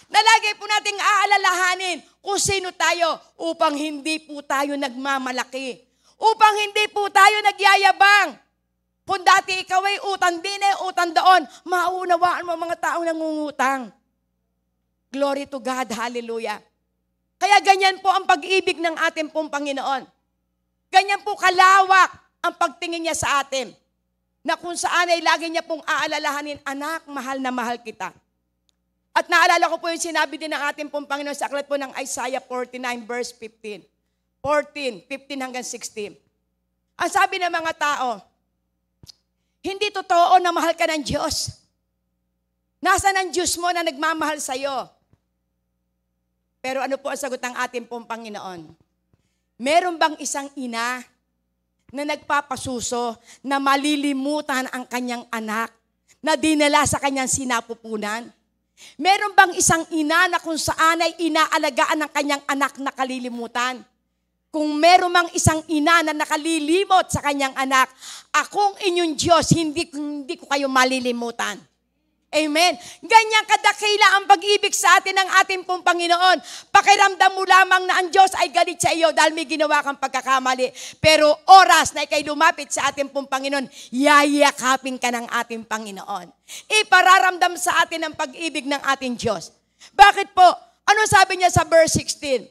Na lagi po nating aalalahanin kung sino tayo upang hindi po tayo nagmamalaki. Upang hindi po tayo nagyayabang. Kung dati ikaw ay utang din utang doon, maunawaan mo mga taong nangungutang. Glory to God, hallelujah. Kaya ganyan po ang pag-ibig ng ating pong Panginoon. Ganyan po kalawak ang pagtingin niya sa atin. Na kung saan ay lagi niya pong aalalahanin, anak, mahal na mahal kita. At naalala ko po yung sinabi din ng ating pong Panginoon sa aklat po ng Isaiah 49 verse 15. 15 hanggang 16. Ang sabi ng mga tao, hindi totoo na mahal ka ng Diyos. Nasaan ang Diyos mo na nagmamahal sa'yo? Pero ano po ang sagot ng ating pong Panginoon? Meron bang isang ina na nagpapasuso na malilimutan ang kanyang anak na dinala sa kanyang sinapupunan? Meron bang isang ina na kung saan ay inaalagaan ng kanyang anak na kalilimutan? Kung meron mang isang ina na nakalilimot sa kanyang anak, akong inyong Diyos, hindi ko kayo malilimutan. Amen. Ganyan kadakila ang pag-ibig sa atin ng ating pong Panginoon. Pakiramdam mo lamang na ang Diyos ay galit sa iyo dahil may ginawa kang pagkakamali. Pero oras na ikay lumapit sa ating pong Panginoon, yayakapin ka ng ating Panginoon. Ipararamdam sa atin ang pag-ibig ng ating Diyos. Bakit po? Ano sabi niya sa verse 16?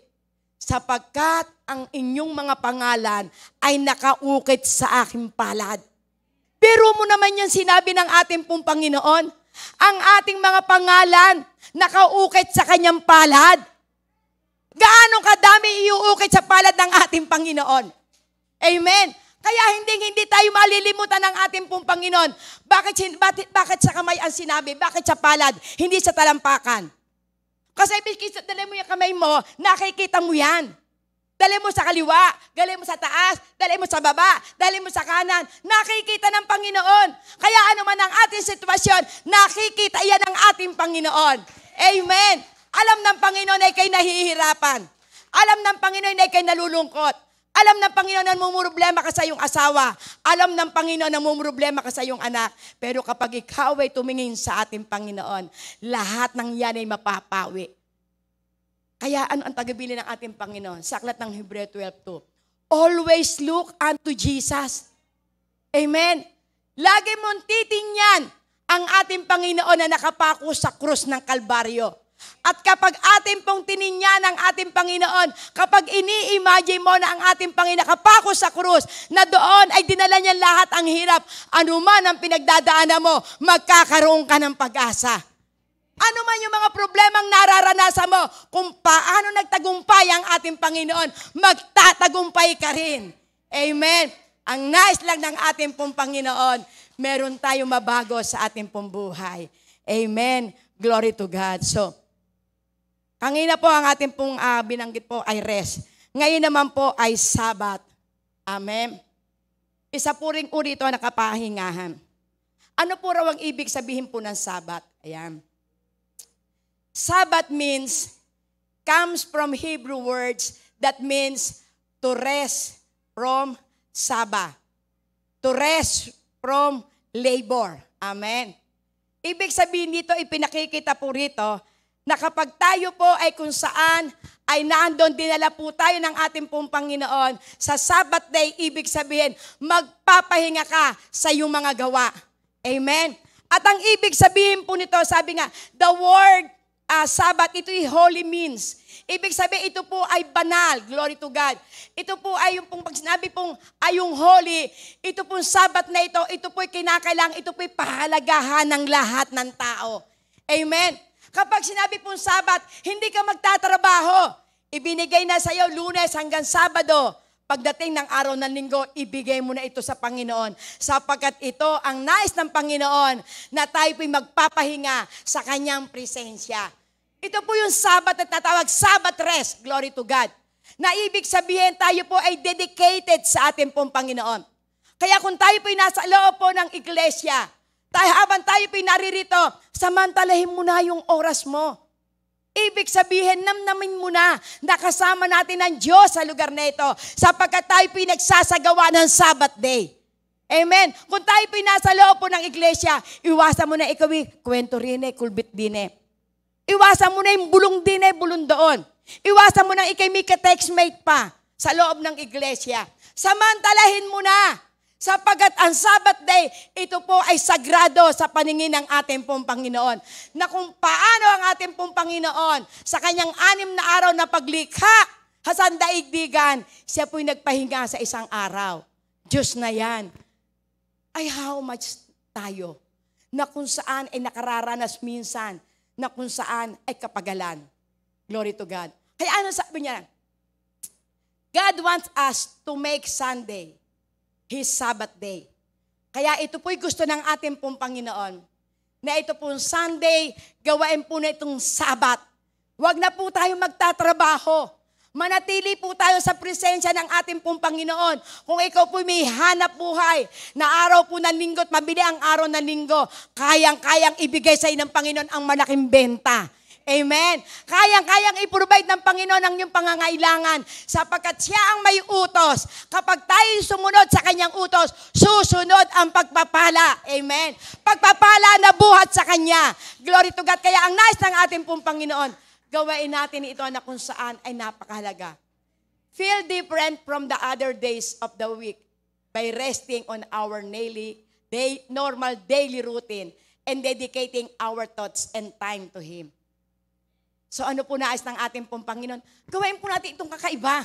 Sapagkat ang inyong mga pangalan ay nakaukit sa aking palad. Pero mo naman yan sinabi ng ating pong Panginoon, ang ating mga pangalan nakaukit sa kanyang palad. Gaano kadami iuukit sa palad ng ating Panginoon? Amen. Kaya hindi tayo malilimutan ng ating pong Panginoon. Bakit sa kamay ang sinabi? Bakit sa palad? Hindi sa talampakan. Kasi dali mo yung kamay mo, nakikita mo yan. Dali mo sa kaliwa, dali mo sa taas, dali mo sa baba, dali mo sa kanan. Nakikita ng Panginoon. Kaya ano man ang ating sitwasyon, nakikita yan ng ating Panginoon. Amen. Alam ng Panginoon ay kay nahihirapan. Alam ng Panginoon ay kay nalulungkot. Alam ng Panginoon na mumroblema ka sa iyong asawa. Alam ng Panginoon na mumroblema ka sa iyong anak. Pero kapag ikaw ay tumingin sa ating Panginoon, lahat ng yan ay mapapawi. Kaya ano ang tagabili ng ating Panginoon? Sa aklat ng Hebreo 12:2. Always look unto Jesus. Amen. Lagi mong titingnan ang ating Panginoon na nakapako sa krus ng Kalbaryo. At kapag ating pong tininyan ang ating Panginoon, kapag ini-imagine mo na ang ating Panginoon nakapako sa krus, na doon ay dinala niya lahat ang hirap, anuman ang pinagdadaanan mo, magkakaroon ka ng pag-asa. Ano man yung mga problemang nararanasan mo, kung paano nagtagumpay ang ating Panginoon, magtatagumpay ka rin. Amen. Ang nais lang ng ating pong Panginoon, meron tayong mabago sa ating pong buhay. Amen. Glory to God. So, kanina po ang ating pong binanggit po ay rest. Ngayon naman po ay Sabat. Amen. Isa po ring uri ito na kapahingahan. Ano po raw ang ibig sabihin po ng Sabat? Ayan. Sabbath comes from Hebrew words that means to rest from Sabbath. To rest from labor. Amen. Ibig sabihin dito, ipinakikita po rito, na kapag tayo po ay kung saan ay naandon dinala po tayo ng ating pong Panginoon, sa Sabbath day, ibig sabihin, magpapahinga ka sa iyong mga gawa. Amen. At ang ibig sabihin po nito, sabi nga, the word Sabbath, ito ay holy means. Ibig sabihin, ito po ay banal. Glory to God. Ito po ay yung pag sinabi pong ay yung holy, ito pong Sabbath na ito po ay kinakailangan, ito po ay pahalagahan ng lahat ng tao. Amen. Kapag sinabi pong Sabbath, hindi ka magtatrabaho. Ibinigay na sa iyo Lunes hanggang Sabado. Pagdating ng araw ng linggo, ibigay mo na ito sa Panginoon. Sapagkat ito ang nais ng Panginoon na tayo po'y magpapahinga sa kanyang presensya. Ito po yung Sabbath at natawag Sabbath rest. Glory to God. Na ibig sabihin tayo po ay dedicated sa ating pong Panginoon. Kaya kung tayo po'y nasa loob po ng iglesia, habang tayo po'y naririto, samantalahin mo na yung oras mo. Ibig sabihin, namnamin mo na kasama natin ang Diyos sa lugar na ito sapagkat tayo pinagsasagawa ng Sabbath day. Amen. Kung tayo nasa loob po ng iglesia, iwasan mo na ikaw kwento rin kulbit din Iwasan mo na yung bulong din bulong doon. Iwasan mo na ikaw may ka-textmate pa sa loob ng iglesia. Samantalahin mo na. Sapagat ang Sabbath day, ito po ay sagrado sa paningin ng ating pong Panginoon. Na kung paano ang ating pong Panginoon sa kanyang 6 na araw na paglikha sa daigdigan, siya po'y nagpahinga sa isang araw. Diyos na yan. Ay how much tayo na kung saan ay nakararanas minsan, na kung saan ay kapagalan. Glory to God. Kaya ano sabi niya? God wants us to make Sunday His Sabbath day. Kaya ito po'y gusto ng ating pong Panginoon, na ito pong Sunday, gawain po na itong Sabbath. Huwag na po tayo magtatrabaho. Manatili po tayo sa presensya ng ating pong Panginoon. Kung ikaw po may hanap buhay na araw po ng linggo at mabili ang araw ng linggo, kayang-kayang ibigay sa iyo ng Panginoon ang malaking benta. Amen. Kayang-kayang i-provide ng Panginoon ang iyong pangangailangan sapagkat siya ang may utos. Kapag tayo sumunod sa kanyang utos, susunod ang pagpapala. Amen. Pagpapala na buhat sa kanya. Glory to God. Kaya ang nais ng ating pong Panginoon, gawain natin ito na kung saan ay napakahalaga. Feel different from the other days of the week by resting on our normal daily routine and dedicating our thoughts and time to Him. So ano po nais ng ating pong Panginoon? Gawin po natin itong kakaiba.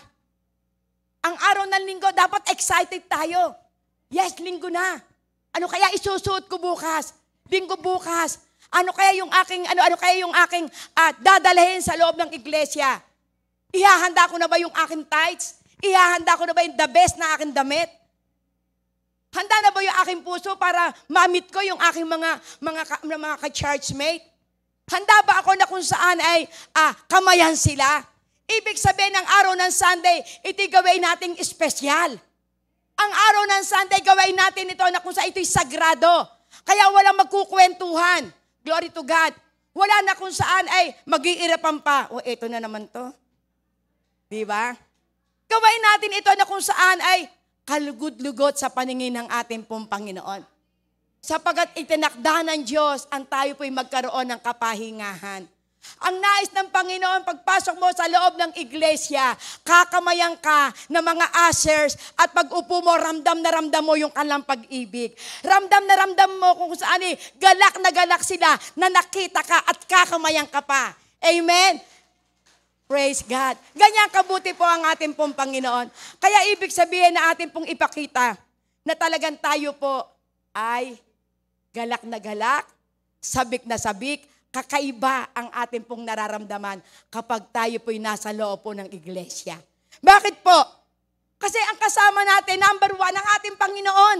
Ang araw ng linggo, dapat excited tayo. Yes, linggo na. Ano kaya isusuot ko bukas? Linggo bukas. Ano kaya yung aking dadalhin sa loob ng iglesia? Ihahanda ko na ba yung aking tithes? Ihahanda ko na ba yung the best na aking damit? Handa na ba yung aking puso para ma-meet ko yung aking mga ka-churchmate? Handa ba ako na kung saan ay kamayan sila? Ibig sabihin ng araw ng Sunday, ito'y gawin nating espesyal. Ang araw ng Sunday, gawin natin ito na kung saan ito'y sagrado. Kaya walang magkukwentuhan. Glory to God. Wala na kung saan ay mag-iirapan pa. O, ito na naman to. Diba? Gawin natin ito na kung saan ay kalugod-lugod sa paningin ng ating pong Panginoon. Sapagat itinakda ng Diyos ang tayo po'y magkaroon ng kapahingahan. Ang nais ng Panginoon, pagpasok mo sa loob ng iglesia, kakamayan ka ng mga ushers at pag upo mo, ramdam na ramdam mo yung kanilang pag-ibig. Ramdam na ramdam mo kung saan galak na galak sila na nakita ka at kakamayan ka pa. Amen? Praise God. Ganyan kabuti po ang ating pong Panginoon. Kaya ibig sabihin na ating pong ipakita na talagang tayo po ay galak na galak, sabik na sabik, kakaiba ang ating pong nararamdaman kapag tayo po'y nasa loob po ng iglesia. Bakit po? Kasi ang kasama natin, number 1, ang ating Panginoon.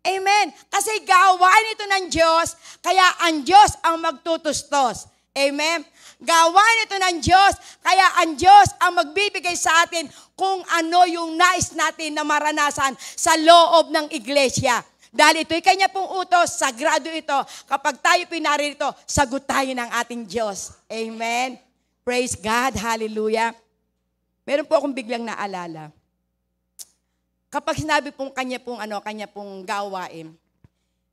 Amen. Kasi gawain ito ng Diyos, kaya ang Diyos ang magtutustos. Amen. Gawain ito ng Diyos, kaya ang Diyos ang magbibigay sa atin kung ano yung nais natin na maranasan sa loob ng iglesia. Dahil ito'y kanya pong utos, sagrado ito. Kapag tayo pinarito, sagot tayo ng ating Diyos. Amen. Praise God. Hallelujah. Meron po akong biglang naalala. Kapag sinabi pong kanya pong gawain,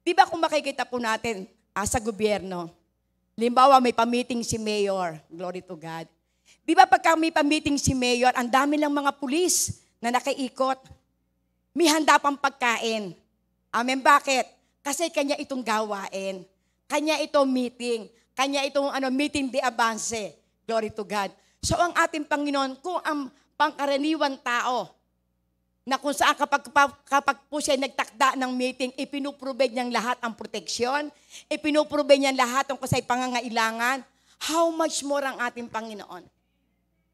di ba kung makikita po natin sa gobyerno, limbawa may pamiting si Mayor, glory to God. Di ba pagka may pamiting si Mayor, ang dami lang mga pulis na nakaiikot. May handa pang pagkain. Amen. Bakit? Kasi kanya itong gawain. Kanya itong meeting. Kanya itong meeting de avance. Glory to God. So ang ating Panginoon, kung ang pangkaraniwan tao, na kung saan kapag po siya nagtakda ng meeting, ipinuprovide niyang lahat ang proteksyon, ipinuprovide niyang lahat ang kasay pangangailangan, how much more ang ating Panginoon?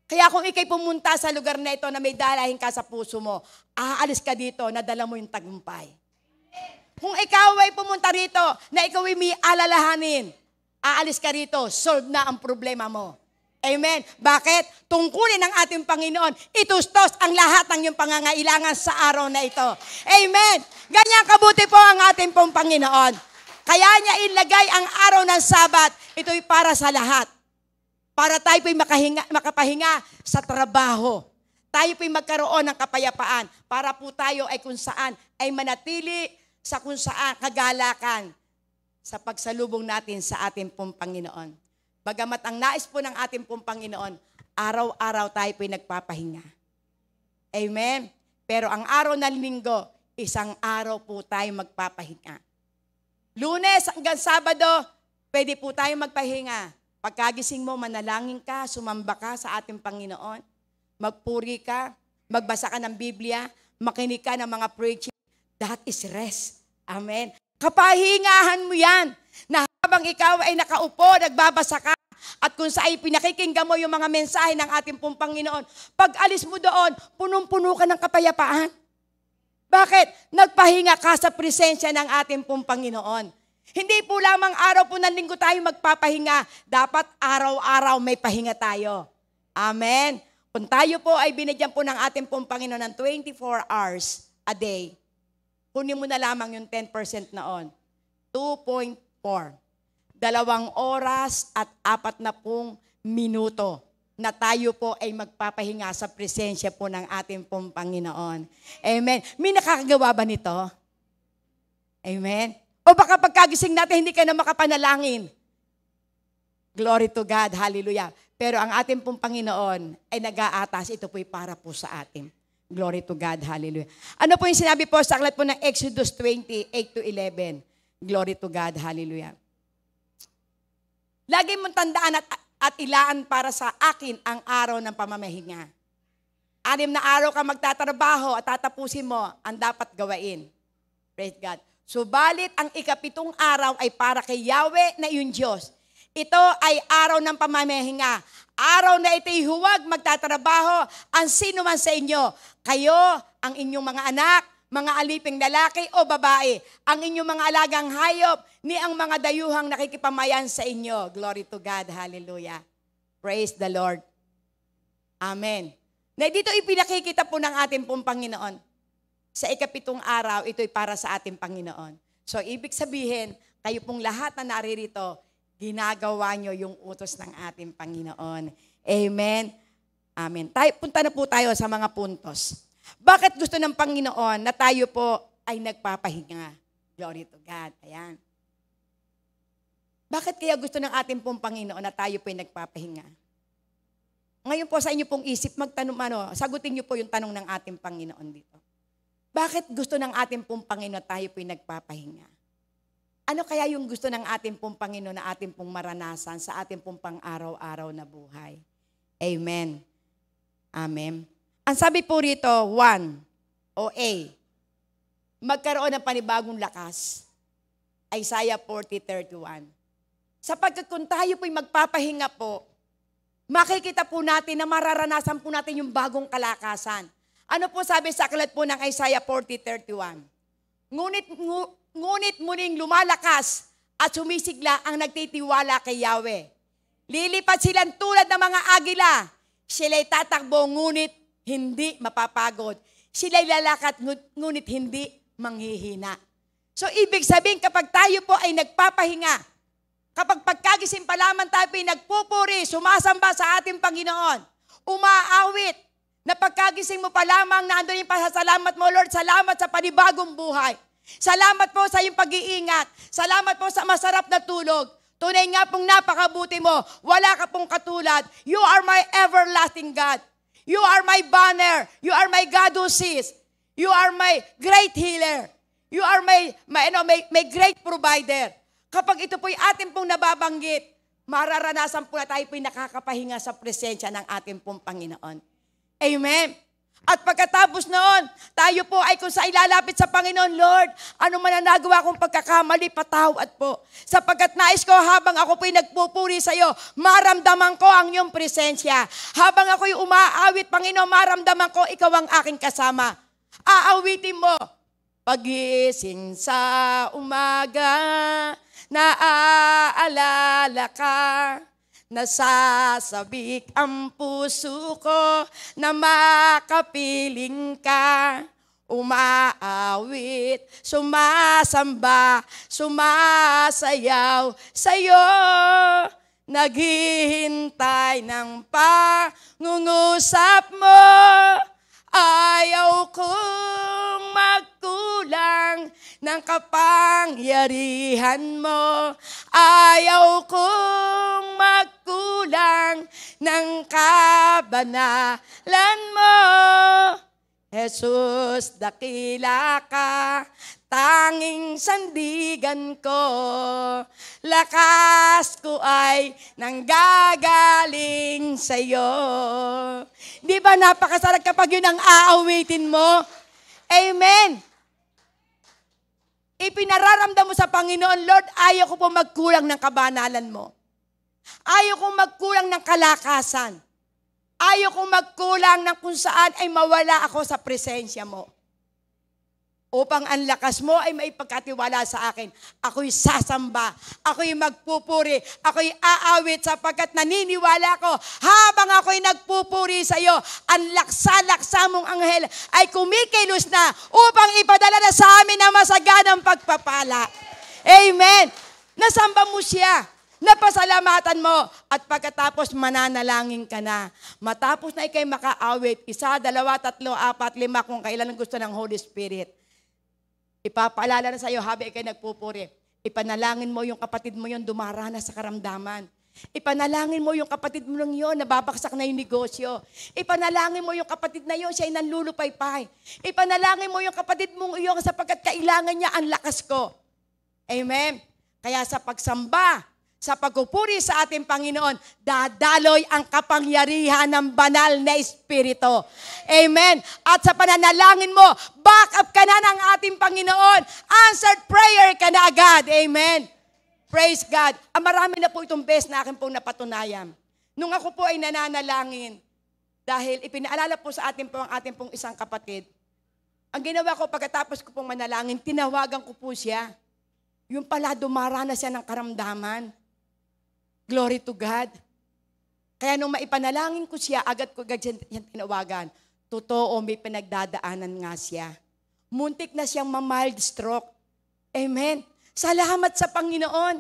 Kaya kung ikay pumunta sa lugar na ito na may dalahin ka sa puso mo, aalis ka dito, nadala mo yung tagumpay. Kung ikaw ay pumunta rito na ikaw ay may alalahanin, aalis ka rito, solve na ang problema mo. Amen. Bakit? Tungkulin ng ating Panginoon, itustos ang lahat ng iyong pangangailangan sa araw na ito. Amen. Ganyan kabuti po ang ating pong Panginoon. Kaya niya ilagay ang araw ng Sabat, ito'y para sa lahat. Para tayo po'y makapahinga sa trabaho. Tayo po'y magkaroon ng kapayapaan. Para po tayo ay kung saan ay manatili sa kung saan kagalakan sa pagsalubong natin sa ating pong Panginoon. Bagamat ang nais po ng ating pong Panginoon, araw-araw tayo po'y nagpapahinga. Amen? Pero ang araw ng linggo, isang araw po tayo magpapahinga. Lunes hanggang Sabado, pwede po tayo magpahinga. Pagkagising mo, manalangin ka, sumamba ka sa ating Panginoon, magpuri ka, magbasa ka ng Biblia, makinig ka ng mga preaching. That is rest. Amen. Kapahingahan mo yan na habang ikaw ay nakaupo, nagbabasa ka, at kung saan pinakikinggan mo yung mga mensahe ng ating pong Panginoon, pag alis mo doon, punong-puno ka ng kapayapaan. Bakit? Nagpahinga ka sa presensya ng ating pong Panginoon. Hindi po lamang araw po ng linggo tayo magpapahinga. Dapat araw-araw may pahinga tayo. Amen. Kung tayo po ay binigyan po ng ating pong Panginoon ng 24 hours a day, kunin mo na lamang yung 10% noon. 2.4. 2 oras at 40 minuto na tayo po ay magpapahinga sa presensya po ng ating pong Panginoon. Amen. May nakakagawa ba nito? Amen. O baka pagkagising natin, hindi ka na makapanalangin. Glory to God. Hallelujah. Pero ang ating pong Panginoon ay nag-aatas. Ito po'y para po sa atin. Glory to God. Hallelujah. Ano po yung sinabi po sa aklat po ng Exodus 20:8-11? Glory to God. Hallelujah. Lagi mong tandaan at ilaan para sa akin ang araw ng pamamahinga. 6 na araw ka magtatrabaho at tatapusin mo ang dapat gawain. Praise God. Subalit ang 7 araw ay para kay Yahweh na iyong Diyos. Ito ay araw ng pamamahinga. Araw na ito'y huwag magtatrabaho ang sino man sa inyo. Kayo, ang inyong mga anak, mga aliping lalaki o babae, ang inyong mga alagang hayop, ni ang mga dayuhang nakikipamayan sa inyo. Glory to God. Hallelujah. Praise the Lord. Amen. Na dito ipinakikita po ng ating pong Panginoon. Sa 7 araw, ito'y para sa ating Panginoon. So, ibig sabihin, kayo pong lahat na naririto, ginagawa nyo yung utos ng ating Panginoon. Amen. Amen. Punta na po tayo sa mga puntos. Bakit gusto ng Panginoon na tayo po ay nagpapahinga? Glory to God. Ayan. Bakit kaya gusto ng ating pong Panginoon na tayo po ay nagpapahinga? Ngayon po sa inyo pong isip, sagutin niyo po yung tanong ng ating Panginoon dito. Bakit gusto ng ating pong Panginoon na tayo po ay nagpapahinga? Ano kaya yung gusto ng ating pong Panginoon na ating pong maranasan sa ating pong pang-araw-araw na buhay? Amen. Amen. Ang sabi po rito, 1, o A, magkaroon ng panibagong lakas. Isaiah 40:31. Sapagkat kung tayo po'y magpapahinga po, makikita po natin na mararanasan po natin yung bagong kalakasan. Ano po sabi sa aklat po ng Isaiah 40:31? Ngunit muling lumalakas at sumisigla ang nagtitiwala kay Yahweh. Lilipat silang tulad ng mga agila. Sila'y tatakbo, ngunit hindi mapapagod. Sila'y lalakat, ngunit hindi manghihina. So, ibig sabihin, kapag tayo po ay nagpapahinga, kapag pagkagising pa lamang tayo ay nagpupuri, sumasamba sa ating Panginoon, umaawit, na pagkagising mo pa lamang, nandun yung pasasalamat mo, Lord, salamat sa panibagong buhay. Salamat po sa iyong pag-iingat. Salamat po sa masarap na tulog. Tunay nga pong napakabuti mo. Wala ka pong katulad. You are my everlasting God. You are my banner. You are my God who sees. You are my great healer. You are my great provider. Kapag ito po'y ating pong nababanggit, mararanasan po na tayo po'y nakakapahinga sa presensya ng ating pong Panginoon. Amen. At pagkatapos noon, tayo po ay kung sa ilalapit sa Panginoon, Lord, ano man ang nagawa kong pagkakamali, patawad po. Sapagkat nais ko, habang ako po'y nagpupuri sa iyo, maramdaman ko ang iyong presensya. Habang ako'y umaawit, Panginoon, maramdaman ko, ikaw ang aking kasama. Aawitin mo. Pagising sa umaga, naaalala ka. Nasasabik ang puso ko na makapiling ka. Umaawit, sumasamba, sumasayaw sa'yo. Naghihintay ng pangungusap mo. Ayaw kong magkulang ng kapangyarihan mo. Ayaw kong magkulang ng kabanalan mo. Jesus, dakila ka, tanging sandigan ko. Lakas ko ay nanggagaling sa'yo. Di ba napakasarap kapag yun ang aawitin mo? Amen. Ipinararamdam mo sa Panginoon, Lord, ayaw ko po magkulang ng kabanalan mo. Ayaw ko magkulang ng kalakasan. Ayaw kong magkulang ng kung saan ay mawala ako sa presensya mo. Upang ang lakas mo ay maipagkatiwala sa akin. Ako'y sasamba, ako'y magpupuri, ako'y aawit sapagkat naniniwala ko habang ako'y nagpupuri sa iyo, ang laksa-laksa mong anghel ay kumikilos na upang ipadala na sa amin ang masaganang pagpapala. Amen. Nasamba mo siya. Napasalamatan mo. At pagkatapos mananalangin ka na. Matapos na ikay makaawit, 1, 2, 3, 4, 5 kung kailan ang gusto ng Holy Spirit. Ipapaalala na sa iyo habang ikay nagpupuri. Ipanalangin mo yung kapatid mo yung dumaranas sa karamdaman. Ipanalangin mo yung kapatid mo yun, nababaksak na yung negosyo. Ipanalangin mo yung kapatid na yun, siya ay nanlulupaypay. Ipanalangin mo yung kapatid mo yun sapagkat kailangan niya ang lakas ko. Amen. Kaya sa pagsamba, sa pagpupuri sa ating Panginoon, dadaloy ang kapangyarihan ng banal na Espiritu. Amen. At sa pananalangin mo, back up ka na ng ating Panginoon. Answered prayer ka na agad. Amen. Praise God. Marami na po itong best na akin pong napatunayan. Nung ako po ay nananalangin, dahil ipinaalala po sa atin po ang ating pong isang kapatid, ang ginawa ko pagkatapos ko pong manalangin, tinawagan ko po siya. Yung pala dumaranas siya ng karamdaman. Glory to God. Kaya nung maipanalangin ko siya, agad ko yan tinawagan. Totoo, may pinagdadaanan nga siya. Muntik na siyang ma-mild stroke. Amen. Salamat sa Panginoon.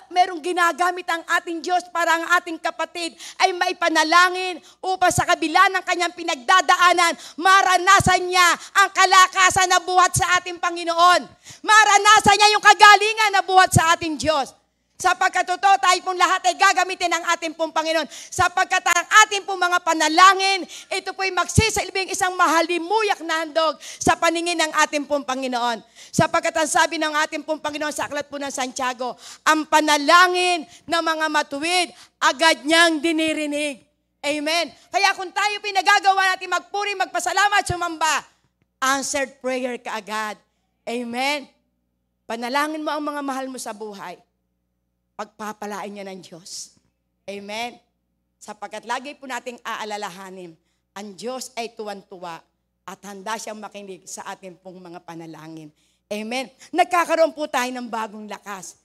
Merong ginagamit ang ating Diyos para ang ating kapatid ay maipanalangin upang sa kabila ng kanyang pinagdadaanan, maranasan niya ang kalakasan na buhat sa ating Panginoon. Maranasan niya yung kagalingan na buhat sa ating Diyos. Sapagkat totoo, tayo pong lahat ay gagamitin ng ating pong Panginoon. Sapagkat ang ating pong mga panalangin, ito po'y magsisilbing isang mahalimuyak na handog sa paningin ng ating pong Panginoon. Sapagkat ang sabi ng ating pong Panginoon sa aklat po ng Santiago, ang panalangin ng mga matuwid, agad niyang dinirinig. Amen. Kaya kung tayo pinagagawa natin magpuri, magpasalamat, sumamba, answered prayer ka agad. Amen. Panalangin mo ang mga mahal mo sa buhay. Pagpapalain niya ng Diyos. Amen. Sapagkat lagi po nating aalalahanin, ang Diyos ay tuwan-tuwa at handa siyang makinig sa ating pong mga panalangin. Amen. Nagkakaroon po tayo ng bagong lakas.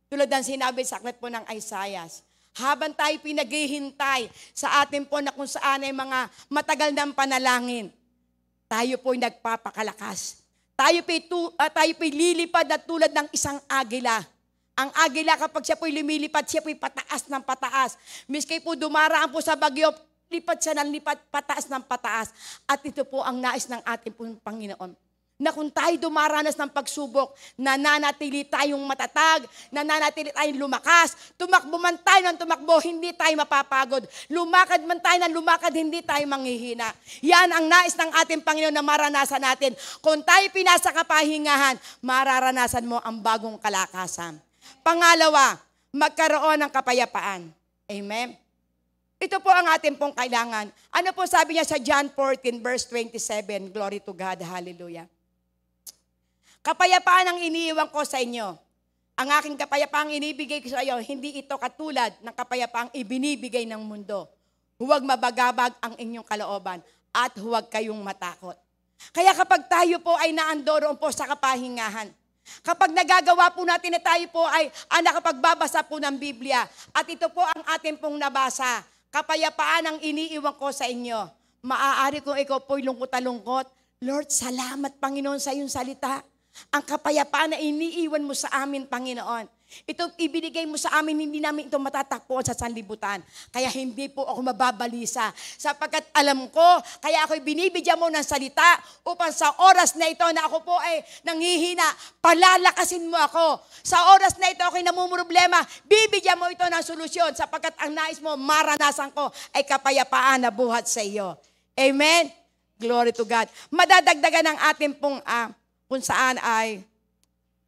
Tulad ng sinabi sa aklat po ng Isaiah, habang tayo pinaghihintay sa ating po na kung saan ay mga matagal ng panalangin, tayo po'y nagpapakalakas. Tayo po'y lilipad na tulad ng isang agila. Ang agila kapag siya po'y lumilipad, siya po'y pataas ng pataas. Miski po dumaraan po sa bagyo, lipat siya ng lipat, pataas ng pataas. At ito po ang nais ng ating Panginoon. Na kung tayo dumaranas ng pagsubok, nananatili tayong matatag, nananatili tayong lumakas, tumakbo man tayo ng tumakbo, hindi tayo mapapagod. Lumakad man tayo ng lumakad, hindi tayo manghihina. Yan ang nais ng ating Panginoon na maranasan natin. Kung tayo pinasa kapahingahan, mararanasan mo ang bagong kalakasan. Pangalawa, magkaroon ng kapayapaan. Amen. Ito po ang ating pong kailangan. Ano po sabi niya sa John 14 verse 27? Glory to God. Hallelujah. Kapayapaan ang iniiwan ko sa inyo. Ang aking kapayapaang inibigay ko sa iyo, hindi ito katulad ng kapayapaang ibinibigay ng mundo. Huwag mabagabag ang inyong kalooban at huwag kayong matakot. Kaya kapag tayo po ay naandoroon po sa kapahingahan, kapag nagagawa po natin na tayo po ay nakapagbabasa po ng Biblia, at ito po ang ating pong nabasa, kapayapaan ang iniiwan ko sa inyo. Maaari kung ikaw po'y lungkot-lungkot, Lord, salamat Panginoon sa iyong salita. Ang kapayapaan na iniiwan mo sa amin, Panginoon. Ito ibinigay mo sa amin, hindi namin ito matatakbuhan sa sanlibutan. Kaya hindi po ako mababalisa. Sapagkat alam ko, kaya ako'y binibigyan mo ng salita upang sa oras na ito na ako po ay nanghihina, palalakasin mo ako. Sa oras na ito ako'y namumroblema, bibigyan mo ito ng solusyon sapagkat ang nais mo, maranasan ko ay kapayapaan na buhat sa iyo. Amen? Glory to God. Madadagdagan ng ating pong kung saan ay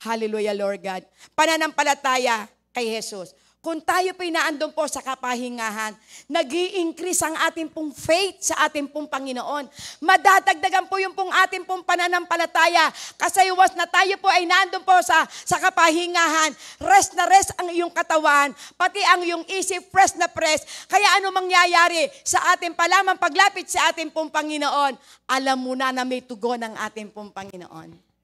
hallelujah, Lord God. Pananampalataya kay Jesus. Kung tayo po'y naandun po sa kapahingahan, nag-i-increase ang ating pong faith sa ating pong Panginoon. Madadagdagan po yung pong ating pong pananampalataya. Kasi iwas na tayo po ay naandun po sa kapahingahan. Rest na rest ang iyong katawan, pati ang iyong isip, fresh na fresh. Kaya ano mangyayari sa ating palamang paglapit sa ating pong Panginoon, alam mo na may tugon ang ating pong Panginoon.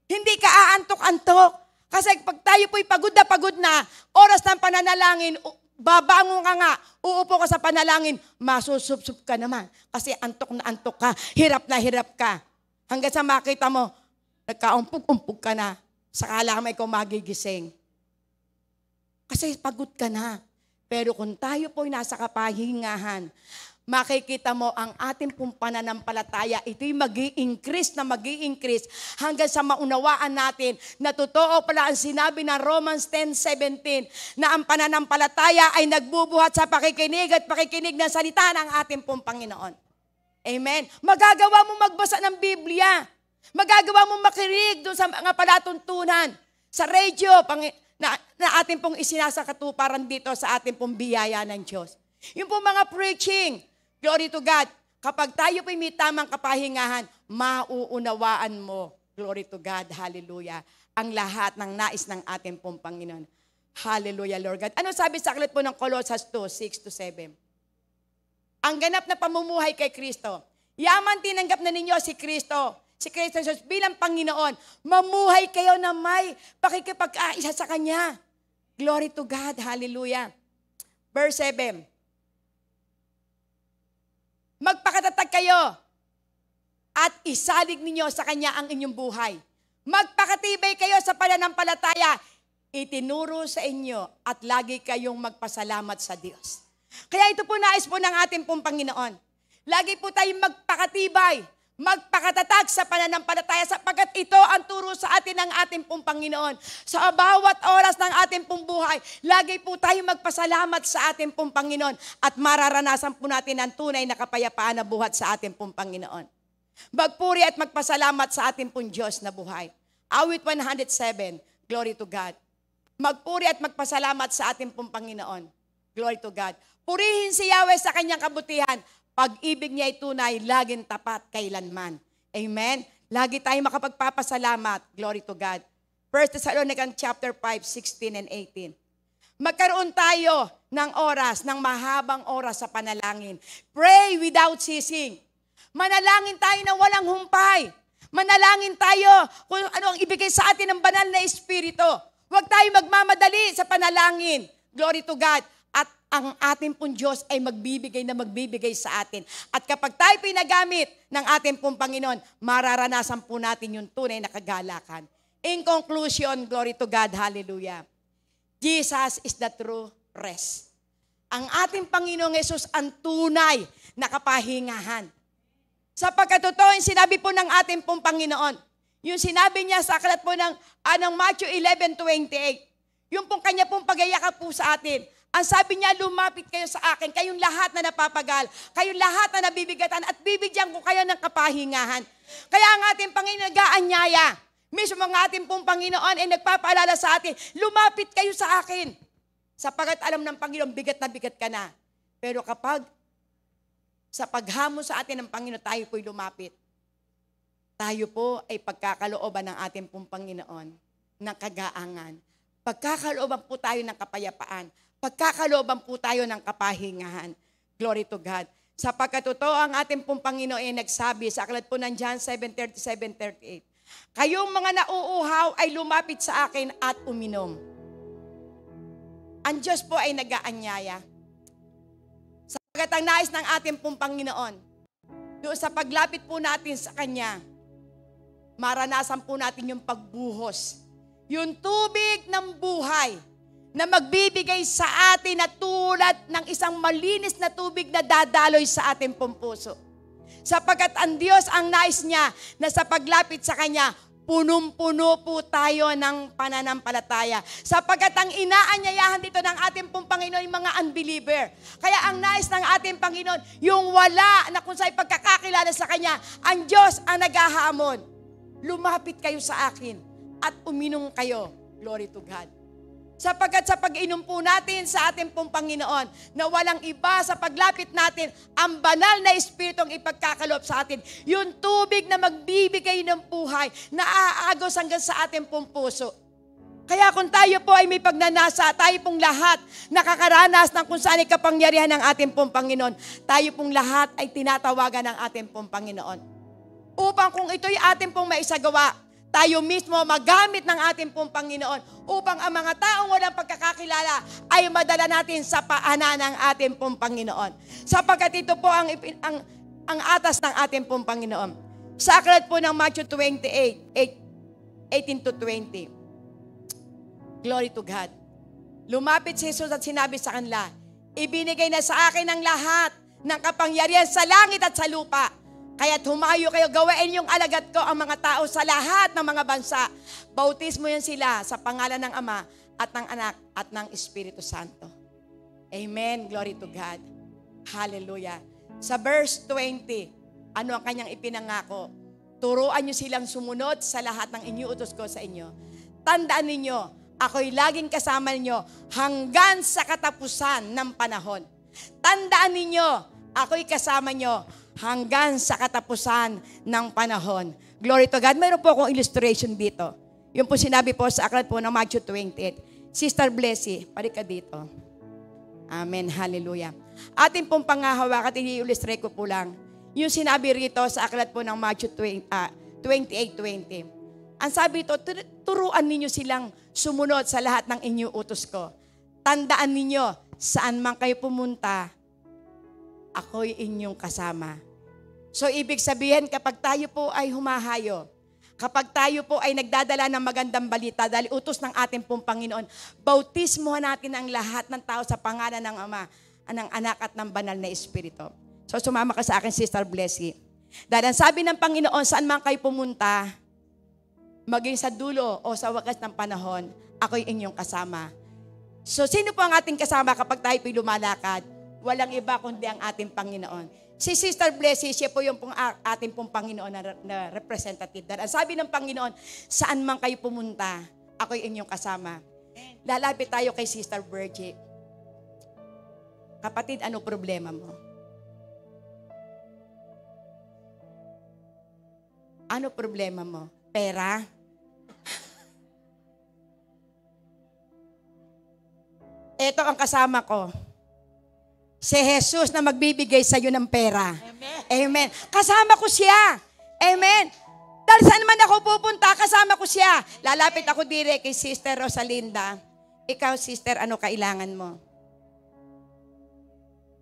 Hindi ka aantok-antok. Kasi pag tayo po'y pagod na, oras ng pananalangin, babangon ka nga, uupo ka sa panalangin, masusup-sup ka naman. Kasi antok na antok ka, hirap ka. Hanggang sa makita mo, nagkaumpog-umpog ka na, sakala may ikaw magigising. Kasi pagod ka na. Pero kung tayo po'y nasa kapahingahan, makikita mo ang ating pong pananampalataya, ito'y mag-i-increase hanggang sa maunawaan natin na totoo pala ang sinabi ng Romans 10:17 na ang pananampalataya ay nagbubuhat sa pakikinig at pakikinig ng salita ng ating pong Panginoon. Amen. Magagawa mo magbasa ng Biblia. Magagawa mo makinig doon sa mga palatuntunan, sa radio, na ating pong isinasakatuparan dito sa ating pong biyaya ng Diyos. Yung pong mga preaching, glory to God, kapag tayo po'y may tamang kapahingahan, mauunawaan mo, glory to God, hallelujah, ang lahat ng nais ng ating pong Panginoon. Hallelujah, Lord God. Ano sabi sa aklat po ng Colossus 2:6-7? Ang ganap na pamumuhay kay Kristo. Yaman tinanggap na ninyo si Kristo Jesus bilang Panginoon. Mamuhay kayo na may pakikipag-aisa sa Kanya. Glory to God. Hallelujah. Verse 7. Magpakatatag kayo at isalig ninyo sa Kanya ang inyong buhay. Magpakatibay kayo sa pananampalataya. Itinuro sa inyo at lagi kayong magpasalamat sa Diyos. Kaya ito po nais po ng ating pong Panginoon. Lagi po tayong magpakatibay, magpakatatag sa pananampalataya sapagkat ito ang turo sa atin ng ating pong Panginoon. Sa bawat oras ng ating pong buhay, lagi po tayo magpasalamat sa ating pong Panginoon at mararanasan po natin ang tunay na kapayapaan na buhat sa ating pong Panginoon. Magpuri at magpasalamat sa ating pong Diyos na buhay. Awit 107, glory to God. Magpuri at magpasalamat sa ating pong Panginoon. Glory to God. Purihin si Yahweh sa kanyang kabutihan. Pag-ibig niya ay tunay, laging tapat kailanman. Amen? Lagi tayong makapagpapasalamat. Glory to God. 1 Thessalonians chapter 5, 16 and 18. Magkaroon tayo ng oras, ng mahabang oras sa panalangin. Pray without ceasing. Manalangin tayo na walang humpay. Manalangin tayo kung ano ang ibigay sa atin ng banal na Espiritu. Huwag tayo magmamadali sa panalangin. Glory to God. At ang ating pong Diyos ay magbibigay sa atin. At kapag tayo pinagamit ng ating pong Panginoon, mararanasan po natin yung tunay na kagalakan. In conclusion, glory to God, hallelujah. Jesus is the true rest. Ang ating Panginoong Yesus ang tunay na kapahingahan. Sapagkat totoo yung sinabi po ng ating pong Panginoon. Yung sinabi niya sa aklat po ng Matthew 11:28. Yung pong kanya pong pagayakap po sa atin. Ang sabi niya, lumapit kayo sa akin, kayong lahat na napapagal, kayong lahat na nabibigatan, at bibigyan ko kayo ng kapahingahan. Kaya ang ating Panginoon nag-aanyaya. Mismo ang ating pong Panginoon ay nagpapaalala sa atin, lumapit kayo sa akin. Sapagat alam ng Panginoon, bigat na bigat ka na. Pero kapag sa paghamo sa atin ng Panginoon, tayo po'y lumapit. Tayo po ay pagkakalooban ng ating pong Panginoon ng kagaangan. Pagkakalooban po tayo ng kapayapaan. Pagkakalooban po tayo ng kapahingahan. Glory to God. Sapagkat totoo ang ating pong Panginoon ay nagsabi sa aklat po ng John 7:37-38. Kayong mga nauuhaw ay lumapit sa akin at uminom. Ang Diyos po ay nag-aanyaya. Sapagkat ang nais ng ating pong Panginoon, doon sa paglapit po natin sa Kanya, maranasan po natin yung pagbuhos. Yung tubig ng buhay na magbibigay sa atin na tulad ng isang malinis na tubig na dadaloy sa ating pong puso. Sapagkat ang Diyos ang nais niya na sa paglapit sa Kanya, punong-puno po tayo ng pananampalataya. Sapagkat ang inaanyayahan dito ng ating pong Panginoon yung mga unbeliever. Kaya ang nais ng ating Panginoon, yung wala na kung sa'y pagkakakilala sa Kanya, ang Diyos ang naghahamon. Lumapit kayo sa akin at uminom kayo. Glory to God. Sapagkat sa pag-inom po natin sa ating pong Panginoon, na walang iba sa paglapit natin, ang banal na Espiritu ang ipagkakaloob sa atin. Yung tubig na magbibigay ng buhay, na aagos hanggang sa ating pong puso. Kaya kung tayo po ay may pagnanasa, tayo pong lahat nakakaranas ng kung saan kapangyarihan ng ating pong Panginoon, tayo pong lahat ay tinatawagan ng ating pong Panginoon. Upang kung ito'y ating pong maisagawa, tayo mismo magamit ng ating pong Panginoon upang ang mga taong walang pagkakakilala ay madala natin sa paanan ng ating pong Panginoon. Sapagkat ito po ang atas ng ating pong Panginoon. Sa aklat po ng Matthew 28:18-20. Glory to God. lumapit si Jesus at sinabi sa kanila, ibinigay na sa akin ang lahat ng kapangyarihan sa langit at sa lupa. Kaya't humayo kayo, gawain yung alagad ko ang mga tao sa lahat ng mga bansa. Bautismo yan sila sa pangalan ng Ama at ng Anak at ng Espiritu Santo. Amen. Glory to God. Hallelujah. Sa verse 20, ano ang kanyang ipinangako? Turuan nyo silang sumunod sa lahat ng iniutos ko sa inyo. Tandaan ninyo, ako'y laging kasama ninyo hanggang sa katapusan ng panahon. Tandaan ninyo, ako'y kasama nyo hanggang sa katapusan ng panahon. Glory to God. Mayroon po akong illustration dito. Yung po sinabi po sa aklat po ng Matthew 28. Sister Blessy, balik ka dito. Amen. Hallelujah. Ating pong panghahawakan at i-illustrate ko po lang. Yung sinabi rito sa aklat po ng Matthew 28:20. Ang sabi ito, turuan ninyo silang sumunod sa lahat ng inyong utos ko. Tandaan ninyo, saan man kayo pumunta, ako'y inyong kasama. So, ibig sabihin, kapag tayo po ay humahayo, kapag tayo po ay nagdadala ng magandang balita dahil utos ng ating pong Panginoon, bautismohan natin ang lahat ng tao sa pangalan ng Ama, ng Anak at ng Banal na Espiritu. So, sumama ka sa akin, Sister Blessy. Dahil ang sabi ng Panginoon, saan man kayo pumunta, maging sa dulo o sa wakas ng panahon, ako'y inyong kasama. So, sino po ang ating kasama kapag tayo po'y lumalakad? Walang iba kundi ang ating Panginoon. Si Sister Blessy, siya po yung ating pong Panginoon na representative. Dahil ang sabi ng Panginoon, saan man kayo pumunta, ako'y inyong kasama. Lalapit tayo kay Sister Virgie. Kapatid, ano problema mo? Ano problema mo? Pera? Ito ang kasama ko. Si Jesus na magbibigay sa iyo ng pera. Amen. Amen. Kasama ko siya. Amen. Dahil saan man ako pupunta, kasama ko siya. Lalapit ako dire kay Sister Rosalinda. Ikaw, Sister, ano kailangan mo?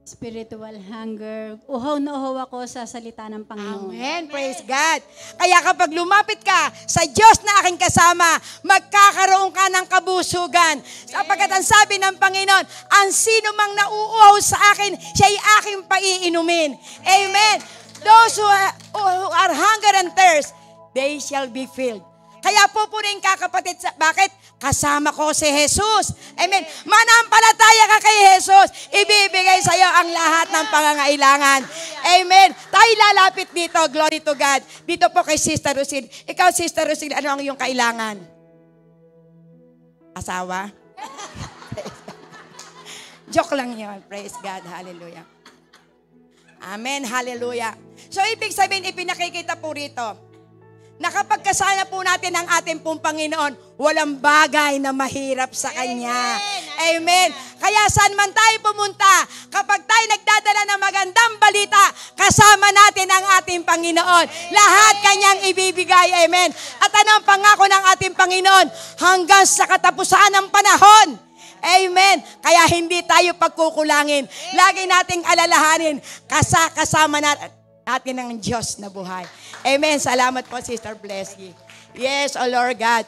Spiritual hunger. Uhaw na uhaw ako sa salita ng Panginoon. Amen. Praise God. Kaya kapag lumapit ka sa Diyos na aking kasama, magkakaroon ka ng kabusugan. Sapagkat ang sabi ng Panginoon, ang sino mang nauuhaw sa akin, siya'y aking paiinumin. Amen. Those who are hunger and thirst, they shall be filled. Kaya pupunin ka, kapatid. Bakit? Kasama ko si Jesus. Amen. Manampalataya ka kay Jesus. Ibibigay sa iyo ang lahat ng pangangailangan. Amen. Tayo lalapit dito. Glory to God. Dito po kay Sister Rosil. Ikaw, Sister Rosil, ano ang iyong kailangan? Asawa? Joke lang yun. Praise God. Hallelujah. Amen. Hallelujah. So, ibig sabihin, ipinakikita po rito na kapag kasama po natin ang ating pong Panginoon, walang bagay na mahirap sa Kanya. Amen. Kaya saan man tayo pumunta, kapag tayo nagdadala ng magandang balita, kasama natin ang ating Panginoon. Lahat Kanyang ibibigay. Amen. At ano ang pangako ng ating Panginoon? Hanggang sa katapusan ng panahon. Amen. Kaya hindi tayo pagkukulangin. Lagi nating alalahanin, kasama natin ang Diyos na buhay. Amen. Salamat po, Sister Blessy. Yes, O Lord God.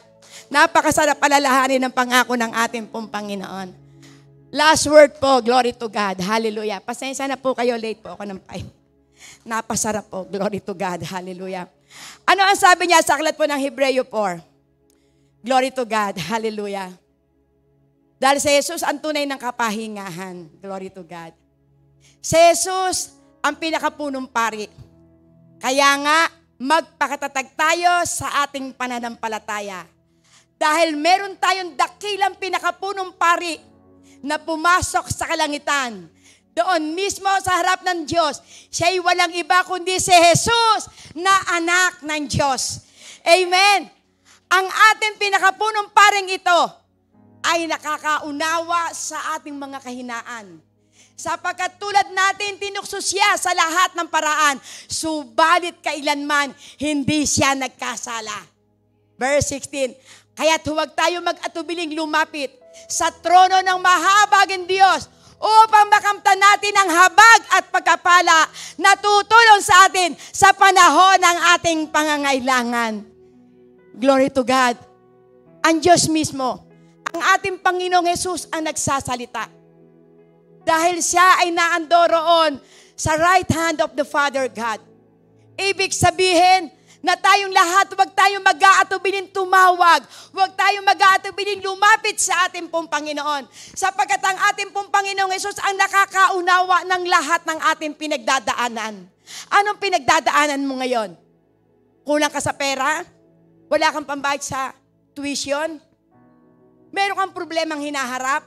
Napakasarap alalahanin ng pangako ng ating pong Panginoon. Last word po, glory to God. Hallelujah. Pasensya na po kayo, late po ako ng 5. Napasarap po, glory to God. Hallelujah. Ano ang sabi niya sa aklat po ng Hebreo 4? Glory to God. Hallelujah. Dahil si Jesus ang tunay ng kapahingahan. Glory to God. Si Jesus ang pinakapunong pari. Kaya nga, magpakatatag tayo sa ating pananampalataya. Dahil meron tayong dakilang pinakapunong pari na pumasok sa kalangitan. Doon mismo sa harap ng Diyos, siya'y walang iba kundi si Jesus na anak ng Diyos. Amen. Ang ating pinakapunong paring ito ay nakakaunawa sa ating mga kahinaan. Sapagkat tulad natin, tinukso siya sa lahat ng paraan, subalit kailanman hindi siya nagkasala. Verse 16, kaya't huwag tayo mag-atubiling lumapit sa trono ng mahabaging Diyos upang makamtan natin ang habag at pagkapala na tutulong sa atin sa panahon ng ating pangangailangan. Glory to God. Ang Diyos mismo ang ating Panginoong Jesus ang nagsasalita. Dahil siya ay naandoroon sa right hand of the Father God. Ibig sabihin na tayong lahat, huwag tayong mag-aatubilin tumawag. Huwag tayong mag-aatubilin lumapit sa ating pong Panginoon. Sapagkat ang ating pong Panginoong Jesus ang nakakaunawa ng lahat ng ating pinagdadaanan. Anong pinagdadaanan mo ngayon? Kulang ka sa pera? Wala kang pambayad sa tuition? Meron kang problemang hinaharap?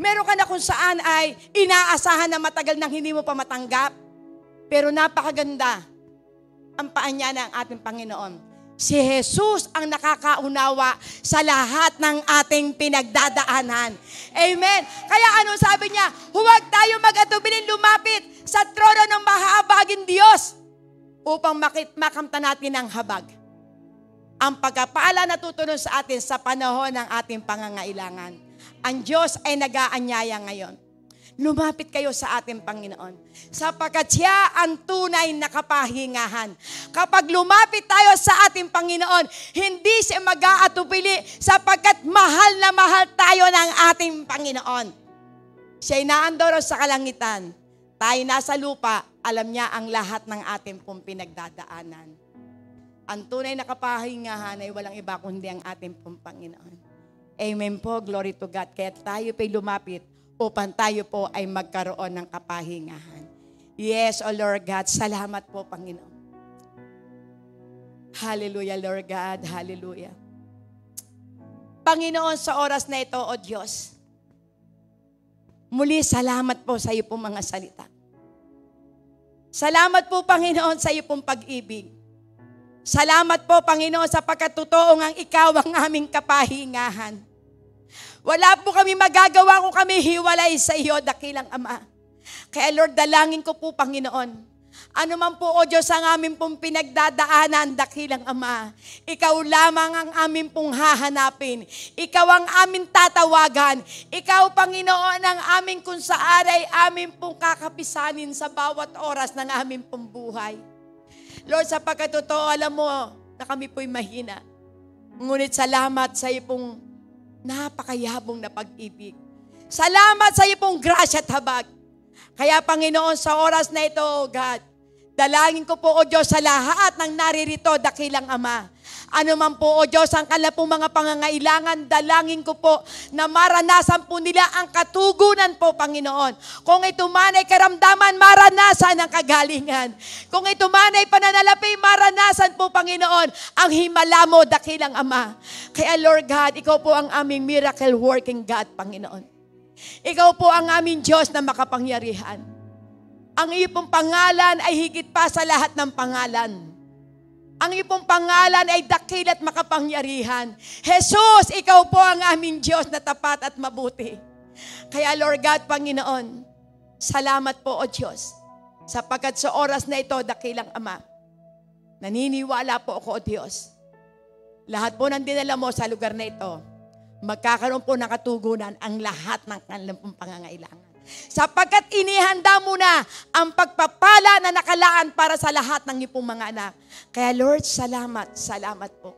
Meron ka na kung saan ay inaasahan na matagal nang hindi mo pa matanggap? Pero napakaganda ang paanya ng ating Panginoon. Si Jesus ang nakakaunawa sa lahat ng ating pinagdadaanan. Amen. Kaya ano sabi niya? Huwag tayo mag-atubilin lumapit sa trono ng mahabaging Diyos upang makamta natin ang habag. Ang pagpapala na tutunod sa atin sa panahon ng ating pangangailangan. Ang Diyos ay nag-aanyaya ngayon. Lumapit kayo sa ating Panginoon. Sapagkat siya ang tunay na kapahingahan. Kapag lumapit tayo sa ating Panginoon, hindi siya mag-aatubili sapagkat mahal na mahal tayo ng ating Panginoon. Siya'y naandoro sa kalangitan. Tayo nasa lupa, alam niya ang lahat ng ating pong pinagdadaanan. Ang tunay na kapahingahan ay walang iba kundi ang ating pong Panginoon. Amen po, glory to God. Kaya tayo pa'y lumapit upang tayo po ay magkaroon ng kapahingahan. Yes, O Lord God, salamat po, Panginoon. Hallelujah, Lord God, hallelujah. Panginoon, sa oras na ito, O Diyos, muli salamat po sa iyo pong mga salita. Salamat po, Panginoon, sa iyo pong pag-ibig. Salamat po, Panginoon, sapagkat totoo ngang ikaw ang aming kapahingahan. Wala po kami magagawa kung kami hiwalay sa iyo, dakilang Ama. Kaya Lord, dalangin ko po, Panginoon, ano man po, O Diyos, ang aming pong pinagdadaanan, dakilang Ama, ikaw lamang ang aming pong hahanapin. Ikaw ang aming tatawagan. Ikaw, Panginoon, ang aming kung saan ay aming pong kakapisanin sa bawat oras ng aming pong buhay. Lord, sapagkat totoo, alam mo na kami po'y mahina. Ngunit salamat sa iyo pong napakayabong na pag-ibig. Salamat sa iyo pong grasya at habag. Kaya Panginoon, sa oras na ito, O God, dalangin ko po, O Diyos, sa lahat ng naririto, dakilang Ama. Ano man po, O Diyos, ang kanilang pong mga pangangailangan, dalangin ko po na maranasan po nila ang katugunan po, Panginoon. Kung ito man ay karamdaman, maranasan ang kagalingan. Kung ito man ay pananalapi, maranasan po, Panginoon, ang himala mo, dakilang Ama. Kaya Lord God, ikaw po ang aming miracle working God, Panginoon. Ikaw po ang aming Diyos na makapangyarihan. Ang iyong pangalan ay higit pa sa lahat ng pangalan. Ang iyong pangalan ay dakil at makapangyarihan. Jesus, ikaw po ang aming Diyos na tapat at mabuti. Kaya Lord God, Panginoon, salamat po, O Diyos, sapagkat sa oras na ito, dakilang Ama, naniniwala po ako, O Diyos, lahat po ng dinala mo sa lugar na ito, magkakaroon po ng katugunan ang lahat ng kanilang pong pangangailangan. Sapagkat inihanda mo na ang pagpapala na nakalaan para sa lahat ng iyong mga anak. Kaya Lord, salamat, salamat po.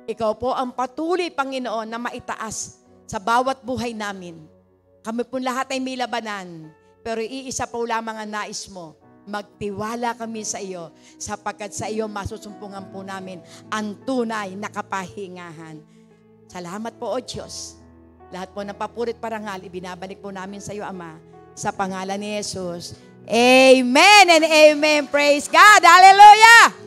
Ikaw po ang patuloy, Panginoon, na maitaas sa bawat buhay namin. Kami po lahat ay may labanan, pero iisa po lamang ang nais mo. Magtiwala kami sa iyo, sapagkat sa iyo masusumpungan po namin ang tunay na kapahingahan. Salamat po, O Diyos. Lahat po ng papurit parangal, ibinabalik po namin sa iyo, Ama, sa pangalan ni Jesus. Amen and amen. Praise God. Hallelujah!